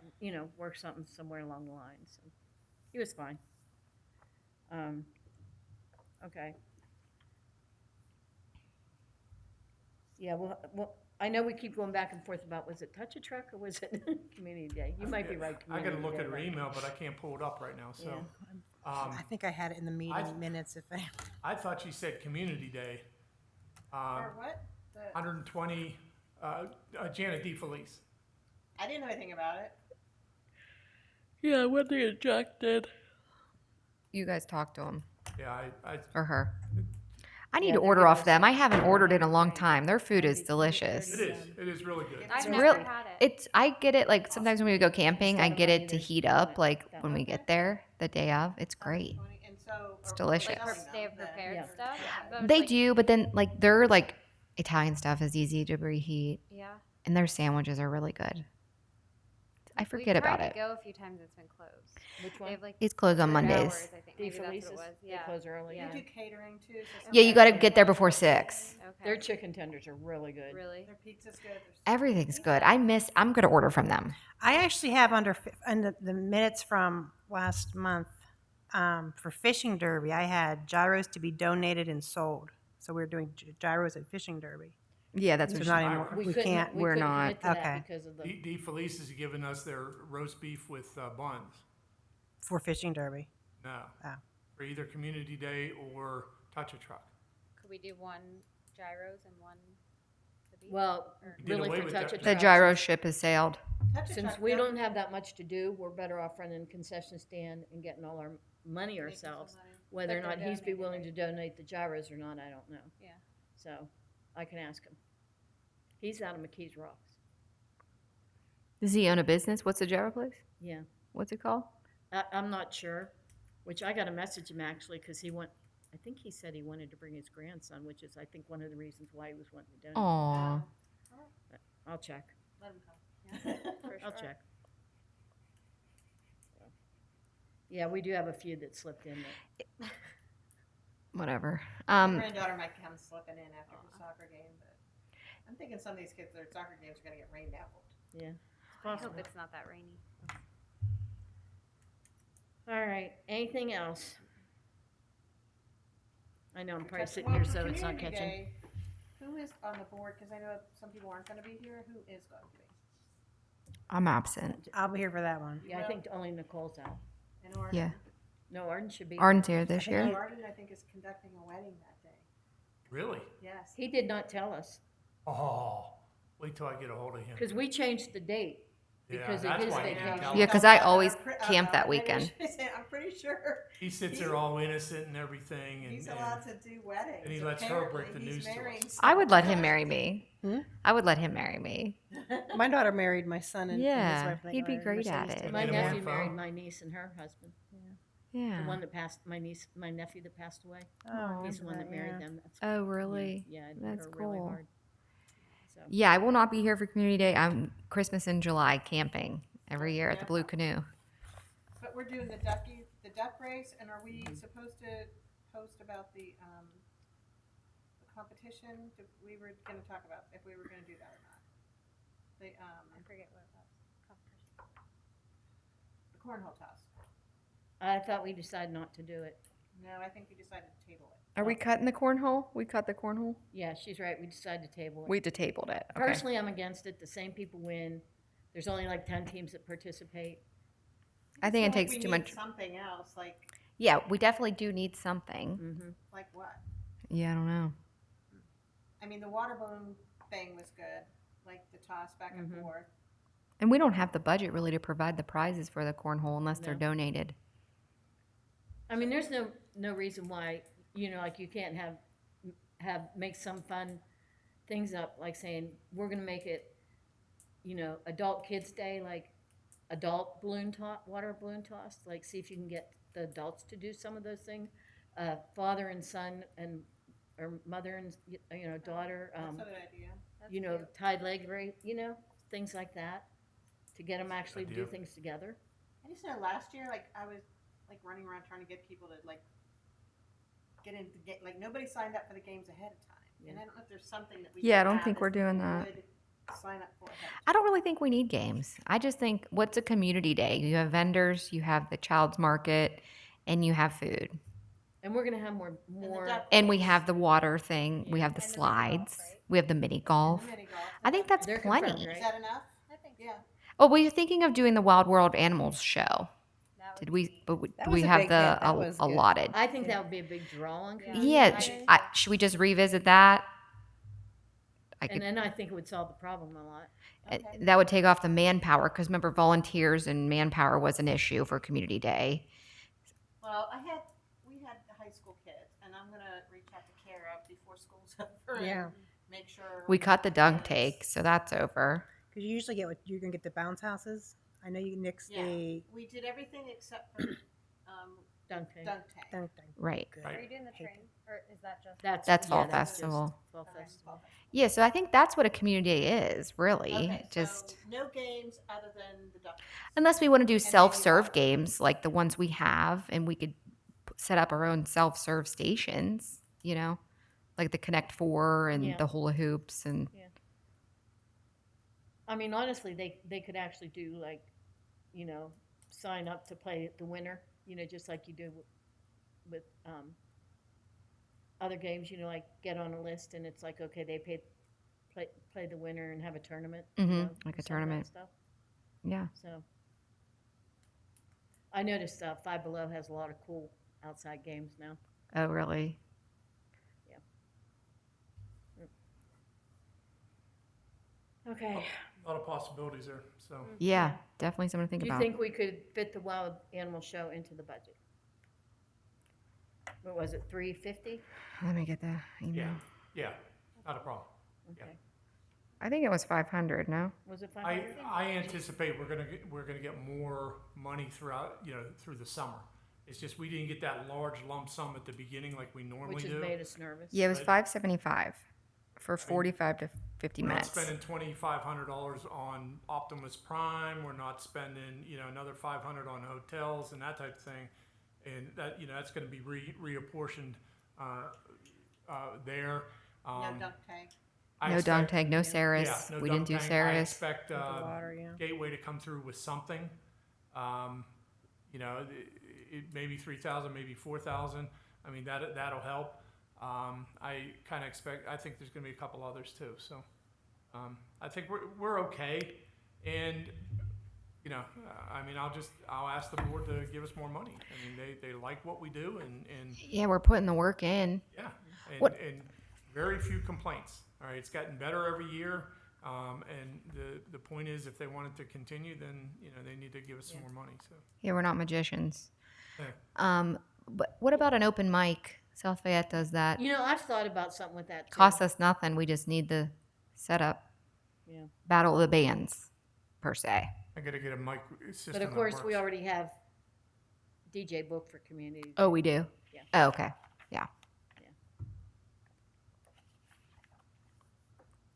Speaker 2: work something somewhere along the line, so he was fine. Okay. Yeah, well, I know we keep going back and forth about, was it Touch a Truck or was it Community Day? You might be right.
Speaker 1: I gotta
Speaker 2: Community
Speaker 1: look
Speaker 2: Day,
Speaker 1: at her
Speaker 2: right?
Speaker 1: email, but I can't pull it up right now, so.
Speaker 5: I think I had it in the meeting minutes if I.
Speaker 1: I thought you said Community Day.
Speaker 4: Or what? The,
Speaker 1: 120, Janet DeFelice.
Speaker 4: I didn't know anything about it.
Speaker 2: Yeah, one thing that Jack did.
Speaker 3: You guys talk to him
Speaker 1: Yeah, I
Speaker 3: or her. I need
Speaker 2: Yeah,
Speaker 3: to
Speaker 2: they're
Speaker 3: order
Speaker 2: giving
Speaker 3: off
Speaker 2: us
Speaker 3: them. I
Speaker 2: some-
Speaker 3: haven't ordered in a long time. Their food is
Speaker 1: it
Speaker 3: delicious.
Speaker 1: is really good.
Speaker 6: I've
Speaker 2: So
Speaker 6: never
Speaker 3: real-
Speaker 6: had it.
Speaker 3: It's I get it like sometimes when we go camping, I
Speaker 2: Instead of
Speaker 3: get
Speaker 2: money,
Speaker 3: it to
Speaker 2: there's
Speaker 3: heat
Speaker 2: money.
Speaker 3: up like
Speaker 2: That
Speaker 3: when we
Speaker 4: Okay.
Speaker 3: get there the day of. It's great.
Speaker 4: 120, and so.
Speaker 3: It's
Speaker 4: are we
Speaker 3: delicious.
Speaker 4: selling
Speaker 6: They have
Speaker 4: them then?
Speaker 6: prepared
Speaker 2: Yeah.
Speaker 6: stuff. But
Speaker 3: They
Speaker 6: like,
Speaker 3: do, but then like their like Italian stuff is easy to reheat,
Speaker 6: Yeah.
Speaker 3: and their sandwiches are really good. I forget
Speaker 6: We've tried
Speaker 3: about
Speaker 6: to
Speaker 3: it.
Speaker 6: go a few times. It's been closed.
Speaker 2: Which
Speaker 6: They
Speaker 2: one?
Speaker 6: have like
Speaker 3: It's closed on
Speaker 6: 3
Speaker 3: Mondays.
Speaker 6: hours, I think. Maybe that's what it
Speaker 2: DeFelice's?
Speaker 6: was.
Speaker 2: They
Speaker 6: Yeah.
Speaker 2: close early.
Speaker 6: Yeah.
Speaker 4: You do catering too? So
Speaker 3: Yeah, you got to
Speaker 4: sometimes
Speaker 3: get there before 6.
Speaker 6: Okay.
Speaker 2: Their chicken tenders are really good.
Speaker 6: Really?
Speaker 4: Their pizza's good. their
Speaker 3: Everything's good. I'm gonna order from them.
Speaker 5: I actually have under the minutes from last month for fishing derby. I had gyros to be donated and sold. So we're doing gyros at fishing derby.
Speaker 3: Yeah, that's
Speaker 5: So
Speaker 3: what
Speaker 5: not
Speaker 3: she,
Speaker 5: anymore. We
Speaker 2: couldn't-
Speaker 5: can't.
Speaker 3: we're
Speaker 2: couldn't
Speaker 3: not.
Speaker 2: commit to that
Speaker 5: Okay.
Speaker 2: Because of the,
Speaker 1: DeFelice has given us their roast beef with buns.
Speaker 5: For fishing derby.
Speaker 1: No.
Speaker 5: Oh.
Speaker 1: For either Community Day or Touch a Truck.
Speaker 6: Could we do one gyros and one the beef?
Speaker 2: well,
Speaker 6: Or-
Speaker 1: Did
Speaker 2: really
Speaker 1: away
Speaker 2: for
Speaker 1: with
Speaker 2: Touch a
Speaker 1: that.
Speaker 3: The
Speaker 2: Truck.
Speaker 3: gyro ship has sailed.
Speaker 4: Touch a
Speaker 2: Since
Speaker 4: Truck,
Speaker 2: we
Speaker 4: they'll
Speaker 2: don't have that much to do, we're better off running concession stand and getting all our money
Speaker 4: make you some
Speaker 2: ourselves.
Speaker 4: money.
Speaker 2: Whether or
Speaker 4: But
Speaker 2: not
Speaker 4: they're
Speaker 2: he's be
Speaker 4: donated,
Speaker 2: willing
Speaker 4: right?
Speaker 2: to donate the gyros or not, I don't know.
Speaker 6: Yeah.
Speaker 2: So I can ask him. He's out of McKees Rocks.
Speaker 3: Does he own a business? What's the gyro place?
Speaker 2: Yeah.
Speaker 3: What's it called?
Speaker 2: I'm not sure, which I got to message him actually because I think he said he wanted to bring his grandson, which is I think one of the reasons why he was wanting to donate.
Speaker 3: Aw.
Speaker 2: I'll check.
Speaker 4: Let 'em come.
Speaker 6: For
Speaker 2: I'll
Speaker 6: sure.
Speaker 2: check. Yeah, we do have a few that slipped in that.
Speaker 3: Whatever.
Speaker 4: My granddaughter might come slipping in after the soccer game, but I'm thinking some of these kids, their soccer games are gonna get rained out.
Speaker 2: Yeah.
Speaker 6: I hope it's not that rainy.
Speaker 2: All right. Anything else? I know I'm probably
Speaker 4: Okay,
Speaker 2: sitting
Speaker 4: well,
Speaker 2: here
Speaker 4: for
Speaker 2: so it's not
Speaker 4: Community
Speaker 2: catching.
Speaker 4: Day, who is on the board, because I know some people aren't gonna be here, who is going to be?
Speaker 3: I'm absent.
Speaker 5: I'll be here for that one.
Speaker 2: Yeah, I think only Nicole's out.
Speaker 4: And Arden?
Speaker 3: Yeah.
Speaker 2: No, Arden should be.
Speaker 3: Arden's here this
Speaker 4: I think
Speaker 3: year.
Speaker 4: Arden, I think, is conducting a wedding that day.
Speaker 1: Really?
Speaker 4: Yes.
Speaker 2: He did not tell us
Speaker 1: Oh, wait till I get a hold of him.
Speaker 2: because we changed the date. because
Speaker 1: that's
Speaker 2: it is
Speaker 1: why I can't
Speaker 2: vacation.
Speaker 1: tell
Speaker 3: Yeah,
Speaker 1: him.
Speaker 3: 'cause I always camp that weekend.
Speaker 4: I'm pretty sure
Speaker 1: He sits there all innocent and everything, and,
Speaker 4: he's allowed to do weddings.
Speaker 1: and he lets her break the
Speaker 4: Apparently,
Speaker 1: news
Speaker 4: he's
Speaker 1: to us.
Speaker 4: marrying
Speaker 3: I would let him
Speaker 4: someone.
Speaker 3: marry me. I would let him marry me.
Speaker 5: My daughter married my son and his
Speaker 3: Yeah,
Speaker 5: wife. and they
Speaker 3: he'd be
Speaker 5: got
Speaker 3: great at
Speaker 5: Mercedes
Speaker 3: it.
Speaker 5: together.
Speaker 2: My
Speaker 1: Get him on
Speaker 2: nephew
Speaker 1: the
Speaker 2: married
Speaker 1: phone.
Speaker 2: my niece and her husband. The
Speaker 3: Yeah.
Speaker 2: one that passed, my nephew that passed away.
Speaker 5: Oh,
Speaker 2: He's the one that married
Speaker 5: yeah.
Speaker 2: them. That's
Speaker 3: Oh, really?
Speaker 2: Yeah, it hit
Speaker 3: That's
Speaker 2: her really
Speaker 3: cool.
Speaker 2: hard. So,
Speaker 3: Yeah, I will not be here for Community Day. I'm Christmas in July camping every year at the Blue Canoe.
Speaker 4: But we're doing the duck race, and are we supposed to post about the competition? We were gonna talk about if we were gonna do that or not.
Speaker 6: I forget what it was. Competition.
Speaker 4: The cornhole toss.
Speaker 2: I thought we decided not to do it.
Speaker 4: No, I think we decided to table it.
Speaker 3: Are we cutting the cornhole? We cut the cornhole?
Speaker 2: Yeah, she's right. We decided to table it.
Speaker 3: We tabled it. Okay.
Speaker 2: Personally, I'm against it. The same people win. There's only like 10 teams that participate.
Speaker 3: I think it
Speaker 4: feel like
Speaker 3: takes
Speaker 4: we
Speaker 3: too
Speaker 4: need
Speaker 3: much.
Speaker 4: Something else, like
Speaker 3: Yeah, we definitely do need something.
Speaker 2: Mm-hmm.
Speaker 4: what?
Speaker 3: Yeah, I don't know.
Speaker 4: I mean, the water balloon thing was good, like the toss back and forth.
Speaker 3: And we don't have the budget really to provide the prizes for the cornhole unless they're
Speaker 2: No.
Speaker 3: donated.
Speaker 2: I mean, there's no reason why, like you can't make some fun things up, like saying, we're gonna make it, adult kids day, like adult water balloon toss, like see if you can get the adults to do some of those things. Father and son or mother and, daughter,
Speaker 4: That's a good idea. That's cute.
Speaker 2: tied leg race, things like that, to get them actually to do
Speaker 1: idea.
Speaker 2: things together.
Speaker 4: I just know last year, like I was like running around trying to get people to like get into like nobody signed up for the games ahead of time, and I don't know if there's something that we.
Speaker 3: Yeah, I
Speaker 4: can
Speaker 3: don't
Speaker 4: have
Speaker 3: think
Speaker 4: that
Speaker 3: we're doing
Speaker 4: people
Speaker 3: that.
Speaker 4: would Sign up for ahead of
Speaker 3: I don't really think we need games. I just think, what's a community day? You have vendors, you have the child's market, and you have food.
Speaker 2: And we're gonna have more,
Speaker 4: duck
Speaker 3: And we have the water thing. We have the
Speaker 6: And the mini golf,
Speaker 3: slides.
Speaker 6: right?
Speaker 3: We have the mini golf.
Speaker 4: time. Mini golf.
Speaker 3: I think that's
Speaker 2: They're
Speaker 3: plenty.
Speaker 2: confirmed,
Speaker 4: Is
Speaker 2: right?
Speaker 4: that enough?
Speaker 6: I think so.
Speaker 4: Yeah.
Speaker 3: Oh, we were thinking of doing the Wild World Animals show.
Speaker 6: That
Speaker 3: Did
Speaker 6: would
Speaker 3: we?
Speaker 6: be-
Speaker 3: But we,
Speaker 5: That
Speaker 3: do
Speaker 5: was
Speaker 3: we
Speaker 5: a
Speaker 3: have
Speaker 5: big
Speaker 3: the
Speaker 5: hit. That was good.
Speaker 3: allotted?
Speaker 2: I think that would be a big draw on community.
Speaker 3: Yeah.
Speaker 2: day.
Speaker 3: Should we just revisit that? I
Speaker 2: And
Speaker 3: could.
Speaker 2: then I think it would solve the problem a lot.
Speaker 3: That would take off the manpower because remember, volunteers and manpower was an issue for Community Day.
Speaker 4: Well, we had the high school kids, and I'm gonna reach out to Kara before school's over.
Speaker 5: Yeah.
Speaker 4: And make sure.
Speaker 3: We cut the dunk
Speaker 4: kids-
Speaker 3: take, so that's over.
Speaker 5: Because you usually you're gonna get the bounce houses. I know you nix
Speaker 4: Yeah.
Speaker 5: the
Speaker 4: We did everything except for
Speaker 2: Dunk tank.
Speaker 4: dunk tank.
Speaker 5: dunk thing.
Speaker 3: Right.
Speaker 5: Good.
Speaker 6: Are you doing the train, or is that just?
Speaker 3: That's fall
Speaker 2: just
Speaker 3: festival.
Speaker 2: Fall
Speaker 4: Okay,
Speaker 2: festival.
Speaker 3: Yeah, so I think that's what a community day is, really.
Speaker 4: Okay,
Speaker 3: Just
Speaker 4: so no games other than the duck.
Speaker 3: unless we want to do
Speaker 4: maybe
Speaker 3: self-serve
Speaker 4: water.
Speaker 3: games like the ones we have, and we could set up our own self-serve stations, like the Connect Four and
Speaker 2: Yeah.
Speaker 3: the hula hoops and
Speaker 2: I mean, honestly, they could actually do like, sign up to play the winner, just like you do with other games, like get on a list and it's like, okay, they play the winner and have a tournament.
Speaker 3: Mhm,
Speaker 2: know,
Speaker 3: like a
Speaker 2: some of that
Speaker 3: tournament.
Speaker 2: Stuff.
Speaker 3: yeah.
Speaker 2: So I noticed Five Below has a lot of cool outside games now.
Speaker 3: Oh, really?
Speaker 2: Okay.
Speaker 1: A lot of possibilities there, so.
Speaker 3: Yeah, definitely something to think
Speaker 2: Do you
Speaker 3: about.
Speaker 2: think we could fit the wild animal show into the budget? What was it, 350?
Speaker 3: Let me get the email.
Speaker 1: Yeah, not a problem.
Speaker 2: Okay.
Speaker 3: I think it was 500. No.
Speaker 2: Was it
Speaker 1: I
Speaker 2: 500?
Speaker 1: anticipate we're gonna get more money throughout, through the summer. It's just we didn't get that large lump sum at the beginning like we normally
Speaker 2: Which has
Speaker 1: do.
Speaker 2: made us nervous.
Speaker 3: Yeah, it was
Speaker 1: But-
Speaker 3: 575 for 45 to 50
Speaker 1: We're not
Speaker 3: minutes.
Speaker 1: spending $2,500 on Optimus Prime. We're not spending, another $500 on hotels and that type of thing. And that, that's going to be reapportioned there.
Speaker 4: No dunk tank.
Speaker 1: I
Speaker 3: No
Speaker 1: expect-
Speaker 3: dunk tank, no Saris.
Speaker 1: Yeah, no
Speaker 3: we
Speaker 1: dunk
Speaker 3: didn't do
Speaker 1: tank. I
Speaker 3: Saris.
Speaker 1: expect
Speaker 5: The water, yeah.
Speaker 1: Gateway to come through with something. Maybe 3,000, maybe 4,000. I mean, that'll help. I kind of expect. I think there's going to be a couple others too. So I think we're okay. And I'll ask the board to give us more money. I mean, they like what we do, and
Speaker 3: Yeah, we're putting the work in.
Speaker 1: yeah,
Speaker 3: What-
Speaker 1: and very few complaints. All right, it's gotten better every year. And the point is, if they want it to continue, then, you know, they need to give us some more money, so.
Speaker 3: Yeah, we're not magicians.
Speaker 1: Yeah.
Speaker 3: But what about an open mic? South Fayette does that.
Speaker 2: You know, I've thought about something with that too.
Speaker 3: Costs us nothing. We just need the setup.
Speaker 2: Yeah.
Speaker 3: Battle of the bands, per se.
Speaker 1: I gotta get a mic system
Speaker 2: But of
Speaker 1: that
Speaker 2: course, we
Speaker 1: works.
Speaker 2: already have DJ booked for community.
Speaker 3: Oh, we do?
Speaker 2: Yeah.
Speaker 3: Oh, okay. Yeah.
Speaker 2: Yeah.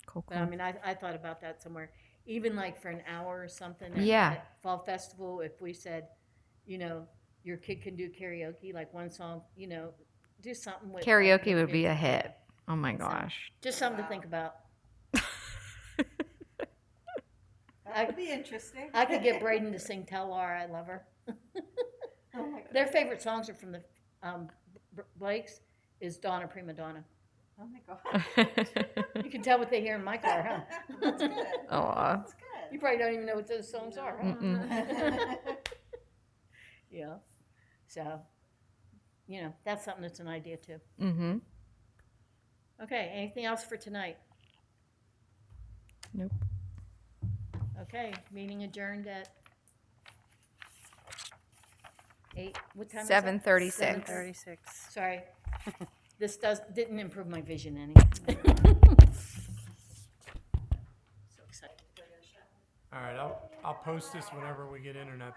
Speaker 3: Cool,
Speaker 2: But I
Speaker 3: cool.
Speaker 2: mean, I thought about that somewhere, even like for an hour or something.
Speaker 3: Yeah.
Speaker 2: At Fall Festival, if we said, you know, your kid can do karaoke, like one song, you know, do something with.
Speaker 3: Karaoke would be a
Speaker 2: music.
Speaker 3: hit. Oh my gosh.
Speaker 2: Just something to think about.
Speaker 4: That would be interesting.
Speaker 2: I could get Braden to sing Tell Laura I Love Her.
Speaker 4: Oh my
Speaker 2: Their favorite songs are from the Blake's is Donna Prima Donna.
Speaker 4: Oh my god.
Speaker 2: You can tell what they hear in my car, huh?
Speaker 4: That's good.
Speaker 3: Aw.
Speaker 4: That's good.
Speaker 2: You probably don't even know what those songs are, huh?
Speaker 3: Mm-mm.
Speaker 2: Yeah. So, you know, that's something that's an idea too.
Speaker 3: Mm-hmm.
Speaker 2: Okay, anything else for tonight?
Speaker 3: Nope.
Speaker 2: Okay, meeting adjourned at 8, what time is it?
Speaker 3: 7:36.
Speaker 5: 36.
Speaker 2: Sorry. This didn't improve my vision any. So excited.
Speaker 1: All right, I'll post this whenever we get internet.